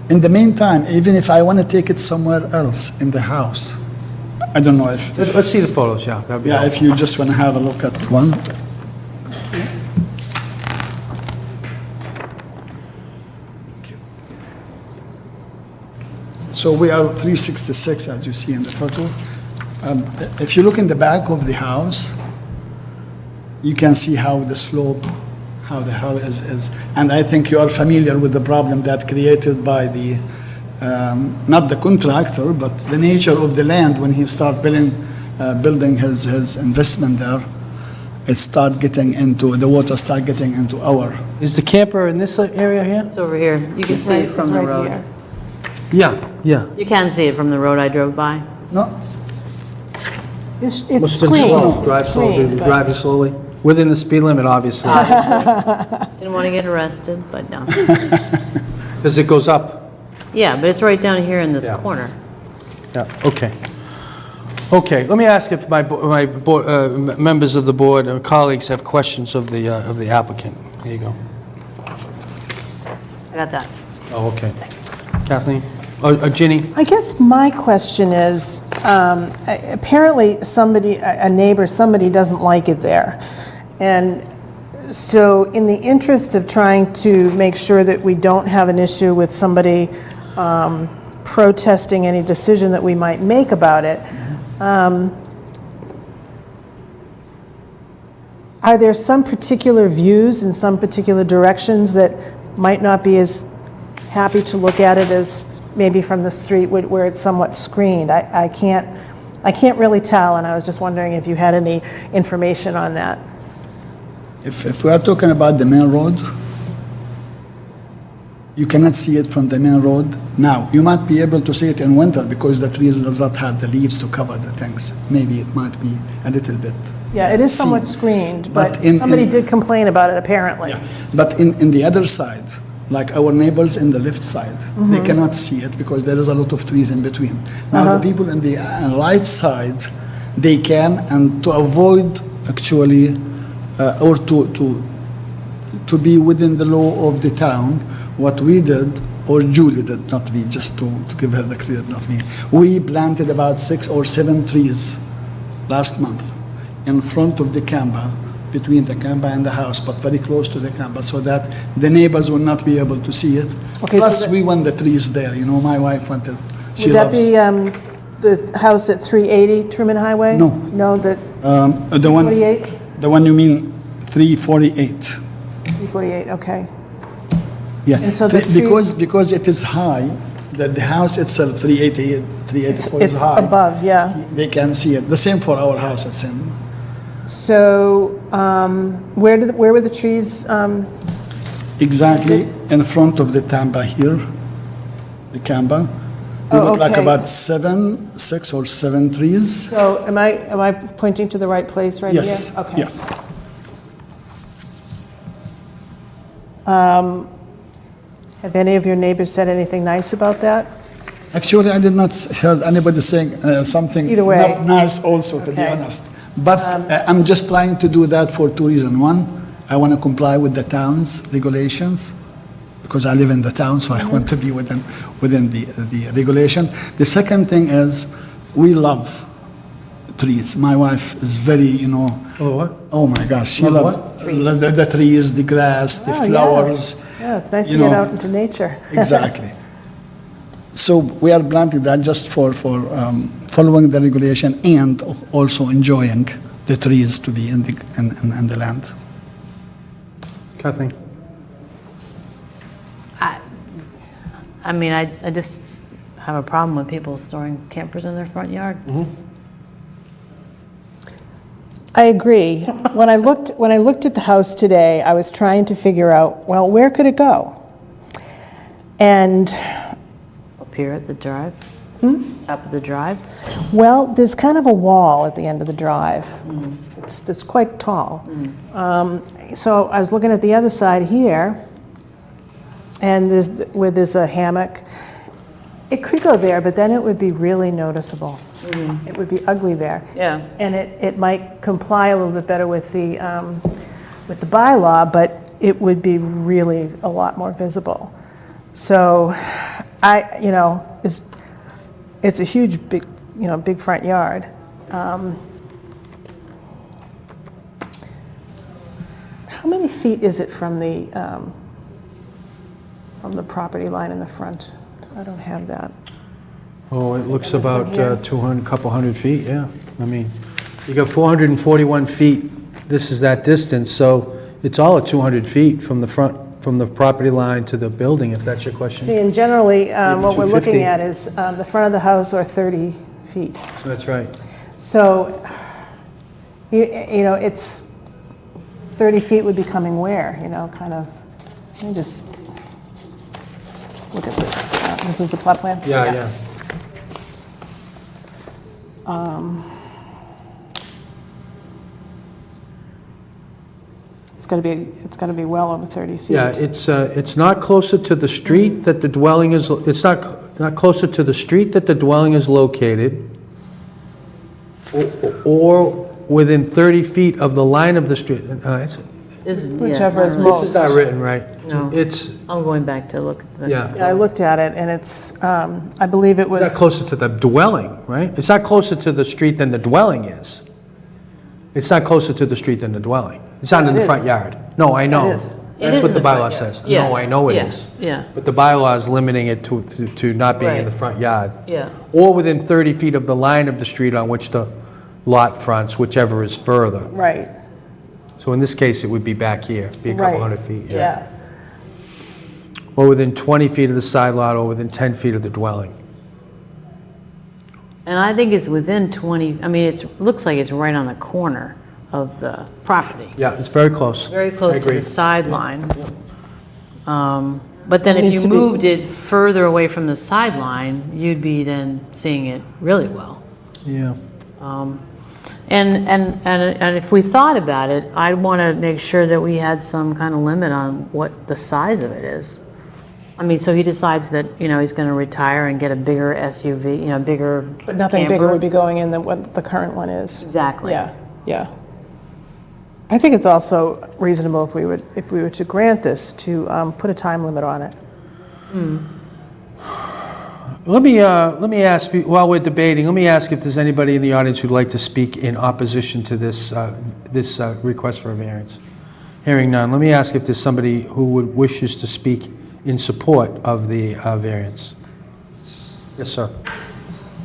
In the meantime, even if I want to take it somewhere else in the house, I don't know if Let's see the photos, yeah. That'd be yeah, helpful. if you just want to have a look at one. Thank you. So we are 366, as you see in the photo. If you look in the back of the house, you can see how the slope, how the hill is. And I think you are familiar with the problem that created by the, not the contractor, but the nature of the land when he started building his investment there. the water start getting into our. Is the camper in this area here? It's over here. You can see it from It's the right road. here. Yeah. You can see it from the road I drove by. No, It's Must have been screened. slow. Drive It's slowly, screened, but- driving slowly. Within the speed limit, obviously, Didn't want to get arrested, but no. because it goes up. Yeah, but it's right down here in this Yeah. corner. Yeah, okay. Okay, let me ask if members of the board or colleagues have questions of the applicant. There you go. I got that. Oh, okay. Kathleen? Ginny? I guess my question is, apparently a neighbor, somebody doesn't like it there. And so in the interest of trying to make sure that we don't have an issue with somebody protesting any decision that we might make about it, are there some particular views in some particular directions that might not be as happy to look at it as maybe from the street where it's somewhat screened? I can't really tell, and I was just wondering if you had any information on that. if we are talking about the main road, you cannot see it from the main road now. You might be able to see it in winter because the trees does not have the leaves to cover the things. Maybe it might be a little bit. Yeah, it is somewhat seen. screened, But but in- somebody in- did complain about it apparently. Yeah. But in the other side, like our neighbors in the left side, they cannot see it because there is a lot of trees in between. Now the people in the right side, they can, and to avoid actually, or to be within the law of the town, what we did, or Julie did, not me, just to give her the credit, not me. We planted about 6 or 7 trees last month in front of the camper, between the camper and the house, but very close to the camper, so that the neighbors will not be able to see it. Okay, so Plus, that- we want the trees there, my wife wanted, she Would that loves. be the house at 380 Truman Highway? No. No, the The one, 48? the one you mean 348. 348, okay. Yeah, And so the because it is high, that the house itself, 384 is It's high. above, yeah. They can see it. The same for our house, it's in. So where were the trees? Exactly in front of the Tampa here, the Tampa. We Oh, look like okay. about 6 or 7 trees. So am I pointing to the right place right here? Yes, Okay. yes. Have any of your neighbors said anything nice about that? Actually, I did not hear anybody saying something Either way. not nice also, to be Okay. honest. But I'm just trying to do that for 2 reasons. One, I want to comply with the town's regulations, because I live in the town, so I want to be within the regulation. The second thing is, we love trees. My wife is very, Oh, what? oh my gosh, she Love loves the trees, the grass, the Oh, yeah. flowers. Yeah, it's nice to you get know. out into nature. Exactly. So we are planting that just for following the regulation and also enjoying the trees to be in the land. Kathleen? I mean, I just have a problem with people storing campers in their front yard. I agree. When I looked at the house today, I was trying to figure out, well, where could it go? And, Up here at the drive. Top of the drive. well, there's kind of a wall at the end of the drive. It's quite tall. So I was looking at the other side here, and where there's a hammock. It could go there, but then it would be really noticeable. It would be ugly there. Yeah. And it might comply a little bit better with the bylaw, but it would be really a lot more visible. So it's a huge, big front yard. How many feet is it from the property line in the front? I don't have that. Oh, it looks Got this in here. about 200, couple hundred feet, yeah. I mean, you got 441 feet, this is that distance, so it's all at 200 feet from the front, from the property line to the building, if that's your question. See, and generally, what we're 250. looking at is the front of the house or 30 feet. That's right. So, it's 30 feet would be coming where, kind of, let me just look at this. This is the plot plan? Yeah. It's gonna be well over 30 feet. Yeah, it's not closer to the street that the dwelling is, it's not closer to the street that the dwelling is located, or within 30 feet of the line of the street. Whichever is This most. is not written right. No. It's, I'm going back to look at the. yeah. Yeah, I looked at it, and it's, I believe it It's was, not closer to the dwelling, right? It's not closer to the street than the dwelling is. It's not closer to the street than the dwelling. It's not in the It front is. yard. No, I know. It is. It That's is what in the the front bylaw yard. says. Yeah. No, I know it Yeah. is. Yeah. But the bylaw is limiting it to not being in the Right. front yard. Yeah. Or within 30 feet of the line of the street on which the lot fronts, whichever is further. right, So in this case, it would be back here, be a couple right. hundred feet. Yeah, Or within 20 feet of the side lot, or within 10 feet of the dwelling. And I think it's within 20, I mean, looks like it's right on the corner of the property, Yeah, it's very close. very I close to agree. the sideline. But then It if needs you to be- moved it further away from the sideline, you'd be then seeing it really well. Yeah. And if we thought about it, I'd want to make sure that we had some kind of limit on what the size of it is. I mean, so he decides that, he's going to retire and get a bigger SUV, bigger but nothing bigger camper. would be going in than what the current one is. Exactly. Yeah. I think it's also reasonable if we were to grant this, to put a time limit on it. Let me ask, while we're debating, let me ask if there's anybody in the audience who'd like to speak in opposition to this request for a variance. Hearing none, let me ask if there's somebody who wishes to speak in support of the variance. Yes, sir.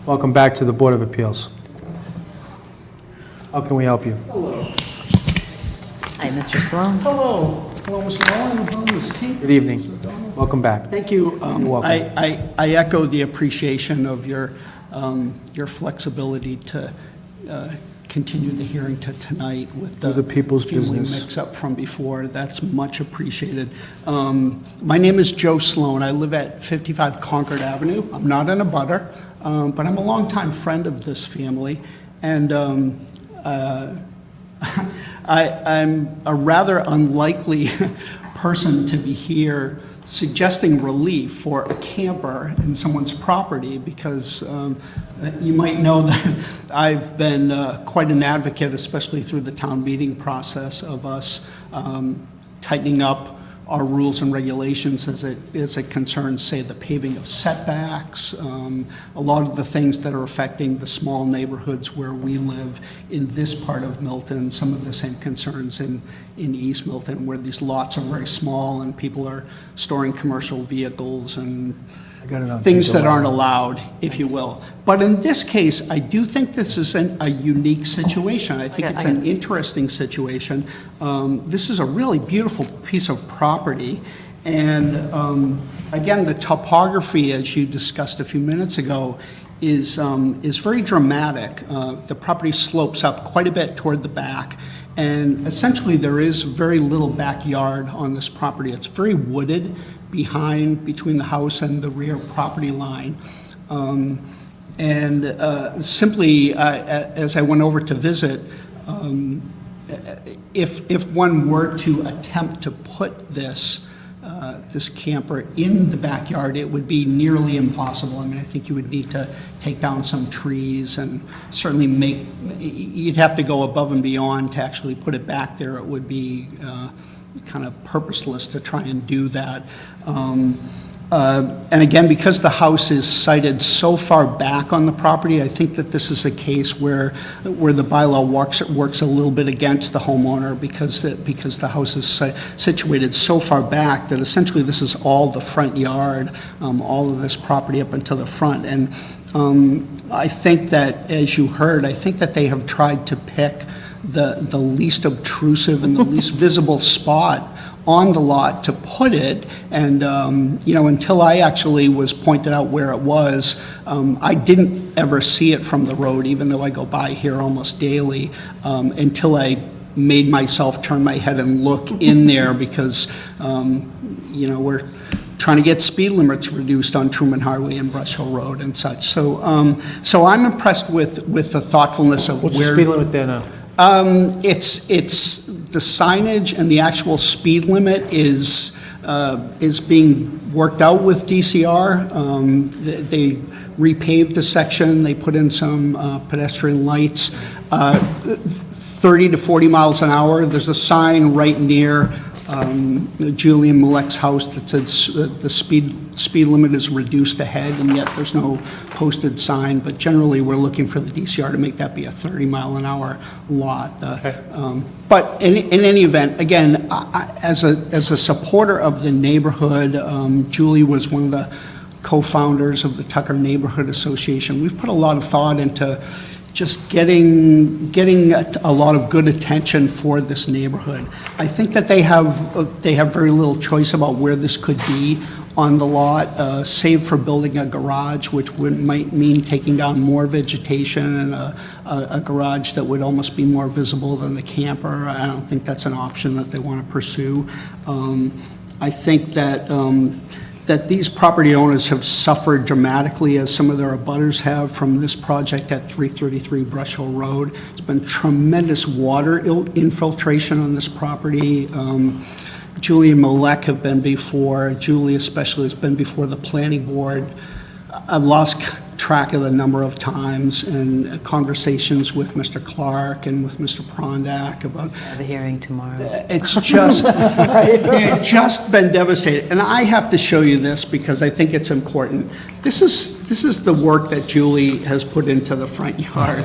Welcome back to the Board of Appeals. How can we help you? Hi, Mr. Sloan. Hello, Mr. Allen, hello, Ms. King. Good evening. Welcome back. Thank you. welcome. I echo the appreciation of your flexibility to continue the hearing to tonight with Do the people's family business. mix-up from before. That's much appreciated. My name is Joe Sloan. I live at 55 Concord Avenue. I'm not in a butter, but I'm a longtime friend of this family, and I'm a rather unlikely person to be here suggesting relief for a camper in someone's property, because you might know that I've been quite an advocate, especially through the town meeting process, of us tightening up our rules and regulations as it concerns, say, the paving of setbacks, a lot of the things that are affecting the small neighborhoods where we live in this part of Milton, some of the same concerns in East Milton, where these lots are very small and people are storing commercial vehicles and things that aren't allowed, if you will. But in this case, I do think this is a unique situation. I think it's an interesting situation. This is a really beautiful piece of property. And again, the topography, as you discussed a few minutes ago, is very dramatic. The property slopes up quite a bit toward the back. And essentially, there is very little backyard on this property. It's very wooded between the house and the rear property line. Simply, as I went over to visit, if one were to attempt to put this camper in the backyard, it would be nearly impossible. I mean, I think you would need to take down some trees and certainly you'd have to go above and beyond to actually put it back there. It would be kind of purposeless to try and do that. And again, because the house is sited so far back on the property, I think that this is a case where the bylaw works a little bit against the homeowner, because the house is situated so far back that essentially this is all the front yard, all of this property up until the front. And I think that, as you heard, I think that they have tried to pick the least obtrusive and the least visible spot on the lot to put it. And until I actually was pointed out where it was, I didn't ever see it from the road, even though I go by here almost daily, until I made myself turn my head and look in there because, we're trying to get speed limits reduced on Truman Highway and Brush Hill Road and such. So I'm impressed with the thoughtfulness of What's the where. speed limit there now? It's the signage and the actual speed limit is being worked out with DCR. They repaved the section, they put in some pedestrian lights, 30 to 40 miles an hour. There's a sign right near Julie and Malek's house that says the speed limit is reduced ahead, and yet there's no posted sign. But generally, we're looking for the DCR to make that be a 30-mile-an-hour lot. But in any event, again, as a supporter of the neighborhood, Julie was one of the co-founders of the Tucker Neighborhood Association. We've put a lot of thought into just getting a lot of good attention for this neighborhood. I think that they have very little choice about where this could be on the lot, save for building a garage, which might mean taking down more vegetation and a garage that would almost be more visible than the camper. I don't think that's an option that they want to pursue. I think that these property owners have suffered dramatically, as some of their abutters have, from this project at 333 Brush Hill Road. There's been tremendous water infiltration on this property. Julie and Malek have been before. Julie especially has been before the planning board. I've lost track of the number of times, and conversations with Mr. Clark and with Mr. Prondak about. I have a hearing tomorrow. It's just, they've just been devastated. And I have to show you this because I think it's important. This is the work that Julie has put into the front yard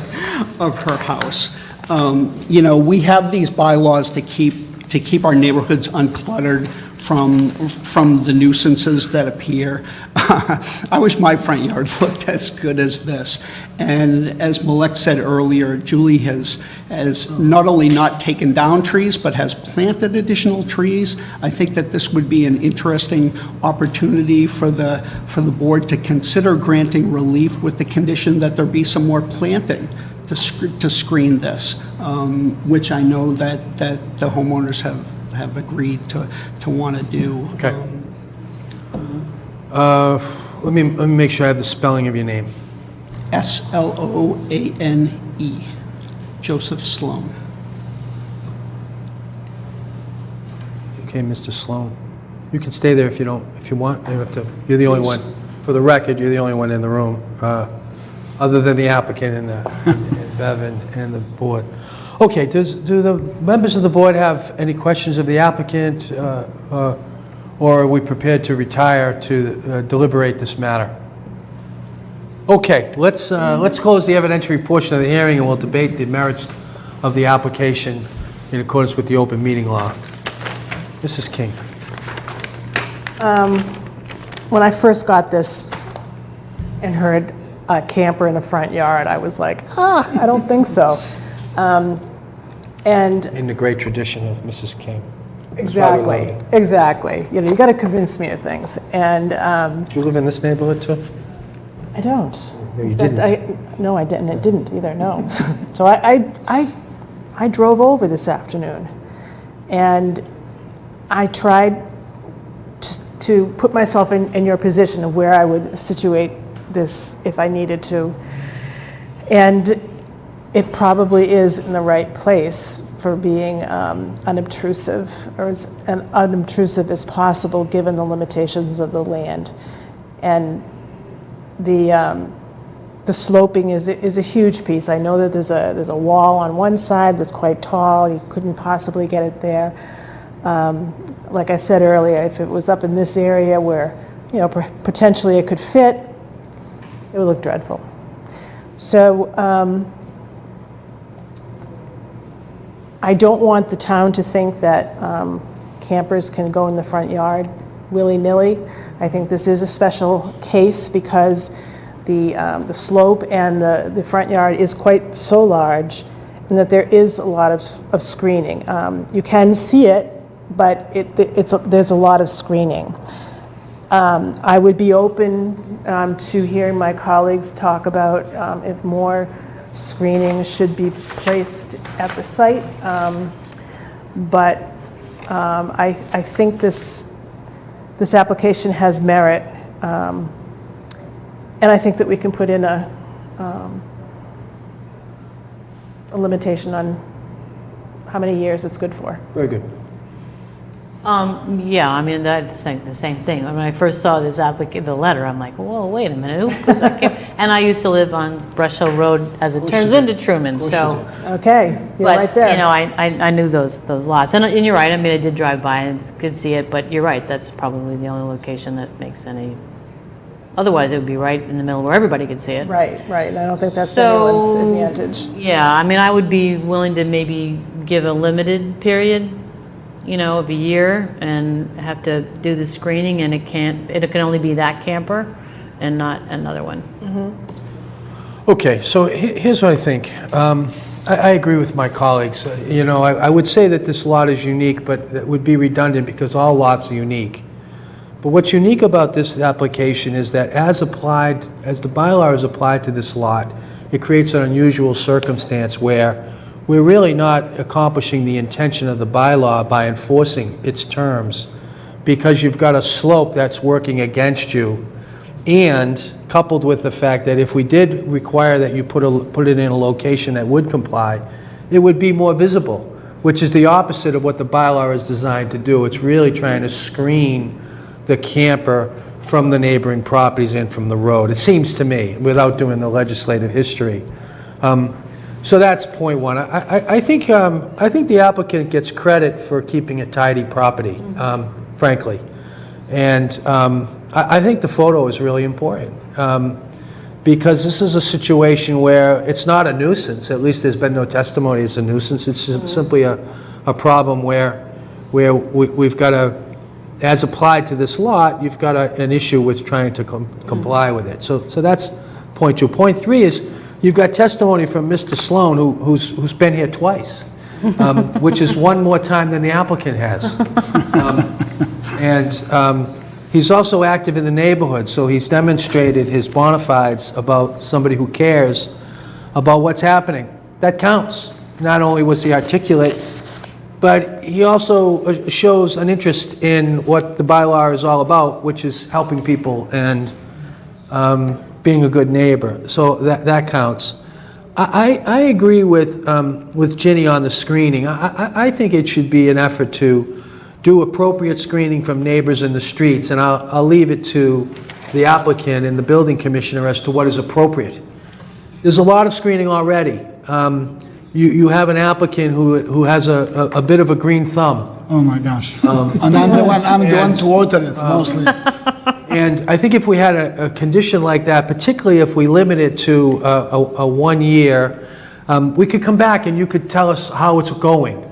of her house. We have these bylaws to keep our neighborhoods uncluttered from the nuisances that appear. I wish my front yard looked as good as this. And as Malek said earlier, Julie has not only not taken down trees, but has planted additional trees. I think that this would be an interesting opportunity for the board to consider granting relief with the condition that there be some more planting to screen this, which I know that the homeowners have agreed to want to do. Okay. Let me make sure I have the spelling of your name. Sloane, Joseph Sloan. Okay, Mr. Sloan. You can stay there if you want. You don't have to. You're the only one. For the record, you're the only one in the room, other than the applicant and Bev and the board. Okay, do the members of the board have any questions of the applicant, or are we prepared to retire to deliberate this matter? Okay, let's close the evidentiary portion of the hearing, and we'll debate the merits of the application in accordance with the open meeting law. Mrs. King. When I first got this and heard a camper in the front yard, I was like, I don't think so. And In the great tradition of Mrs. King. exactly. You got to convince me of things. And Do you live in this neighborhood too? I don't. No, you didn't. No, I didn't. It didn't either. No. So I drove over this afternoon, and I tried to put myself in your position of where I would situate this if I needed to, and it probably is in the right place for being unobtrusive, or as unobtrusive as possible given the limitations of the land, and the sloping is a huge piece. I know that there's a wall on one side that's quite tall. You couldn't possibly get it there. Like I said earlier, if it was up in this area where potentially it could fit, it would look dreadful. So I don't want the town to think that campers can go in the front yard willy-nilly. I think this is a special case because the slope and the front yard is quite so large, and that there is a lot of screening. You can see it, but there's a lot of screening. I would be open to hearing my colleagues talk about if more screening should be placed at the site. but I think this application has merit, and I think that we can put in a limitation on how many years it's good for. Very good. Yeah, I mean, the same thing. When I first saw this the letter, I'm like, whoa, wait a minute, who puts that And I used to live on Brush Hill Road as it turns into Truman, so. Okay, you're right But, there. you know, I knew those lots. And you're right, I mean, I did drive by and could see it, but you're right, that's probably the only location that makes any, otherwise it would be right in the middle where everybody could see it. Right, and I don't think that's to So- anyone's advantage. Yeah, I mean, I would be willing to maybe give a limited period, you know, of a year and have to do the screening, and it can only be that camper and not another one. Okay, so here's what I think. I agree with my colleagues. You know, I would say that this lot is unique, but that would be redundant because all lots are unique. But what's unique about this application is that as the bylaw is applied to this lot, it creates an unusual circumstance where we're really not accomplishing the intention of the bylaw by enforcing its terms, because you've got a slope that's working against you, and coupled with the fact that if we did require that you put it in a location that would comply, it would be more visible, which is the opposite of what the bylaw is designed to do. It's really trying to screen the camper from the neighboring properties and from the road, it seems to me, without doing the legislative history. So that's point one. I think the applicant gets credit for keeping a tidy property, frankly. And I think the photo is really important, because this is a situation where it's not a nuisance. At least there's been no testimony it's a nuisance. It's simply a problem where we've got as applied to this lot, you've got an issue with trying to comply with it. So that's point two. Point three is you've got testimony from Mr. Sloan, who's been here twice, which is one more time than the applicant has. He's also active in the neighborhood, so he's demonstrated his bona fides about somebody who cares about what's happening. That counts. Not only was he articulate, but he also shows an interest in what the bylaw is all about, which is helping people and being a good neighbor. So that counts. I agree with Ginny on the screening. I think it should be an effort to do appropriate screening from neighbors in the streets, and I'll leave it to the applicant and the building commissioner as to what is appropriate. There's a lot of screening already. You have an applicant who has a bit of a green thumb. Oh my gosh. And I'm the one to water it mostly. And I think if we had a condition like that, particularly if we limit it to a 1 year, we could come back and you could tell us how it's going.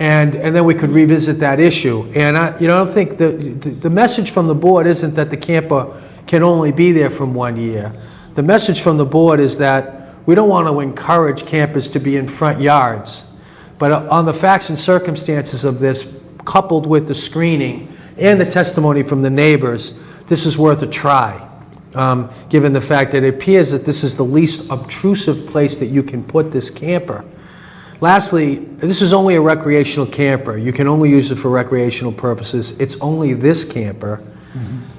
And then we could revisit that issue. And I don't think the message from the board isn't that the camper can only be there from 1 year. The message from the board is that we don't want to encourage campers to be in front yards. But on the facts and circumstances of this, coupled with the screening and the testimony from the neighbors, this is worth a try, given the fact that it appears that this is the least obtrusive place that you can put this camper. Lastly, this is only a recreational camper. You can only use it for recreational purposes. It's only this camper,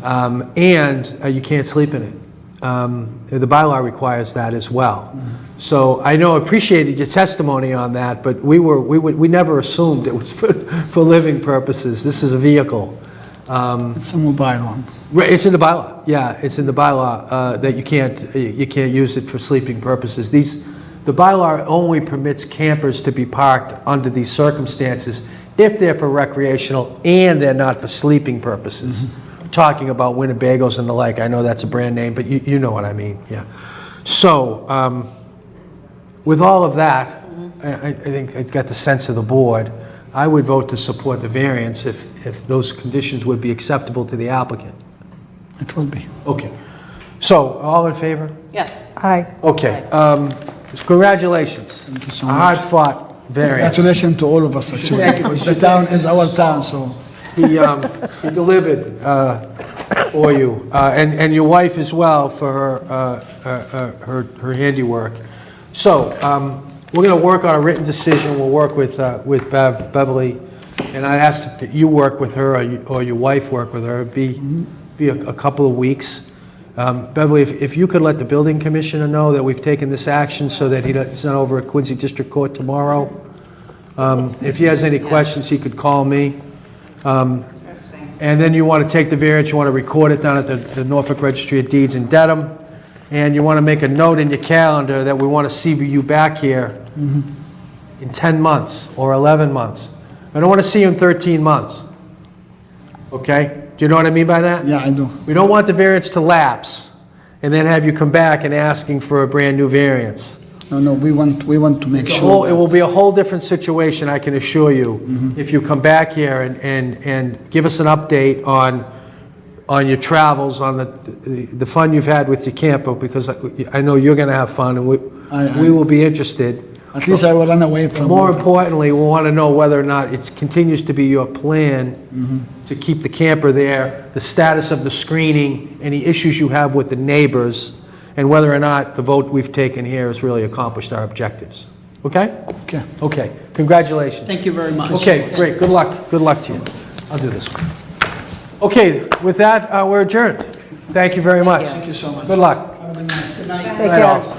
and you can't sleep in it. The bylaw requires that as well. So I appreciated your testimony on that, but we never assumed it was for living purposes. This is a vehicle. It's a mobile one. Right, it's in the bylaw. Yeah, it's in the bylaw that you can't use it for sleeping purposes. The bylaw only permits campers to be parked under these circumstances if they're for recreational and they're not for sleeping purposes. I'm talking about Winnebagos and the like. I know that's a brand name, but you know what I mean, yeah. So, with all of that, I think I got the sense of the board. I would vote to support the variance if those conditions would be acceptable to the applicant. It will be. Okay. So, all in favor? Yeah. Aye. Okay. Congratulations. Thank you so A much. hard-fought variance. Congratulations to all of us, actually, because the town is our town, so. He delivered for you, and your wife as well for her handiwork. So, we're going to work on a written decision. We'll work with Beverly, and I asked that you work with her or your wife work with her. Be a couple of weeks. Beverly, if you could let the building commissioner know that we've taken this action so that he's not over at Quincy District Court tomorrow. If he has any questions, he could call me. And then you want to take the variance, you want to record it down at the Norfolk Registry of Deeds in Dedham, and you want to make a note in your calendar that we want to see you back here in 10 months or 11 months. I don't want to see you in 13 months. Okay? Do you know what I mean by that? Yeah, I do. We don't want the variance to lapse and then have you come back and asking for a brand-new variance. No, we want to make It sure will that, be a whole different situation, I can assure you, if you come back here and give us an update on your travels, on the fun you've had with your camper, because I know you're going to have fun, and we will be interested. at least I will run away from More it. importantly, we want to know whether or not it continues to be your plan to keep the camper there, the status of the screening, any issues you have with the neighbors, and whether or not the vote we've taken here has really accomplished our objectives. Okay? Okay. Okay. Congratulations. Thank you very much. Okay, great. Good luck. Good luck to you. I'll do this one. Okay, with that, we're adjourned. Thank you very much. Thank you so much. Good luck. Have a good night. Good night. Take Night all. care.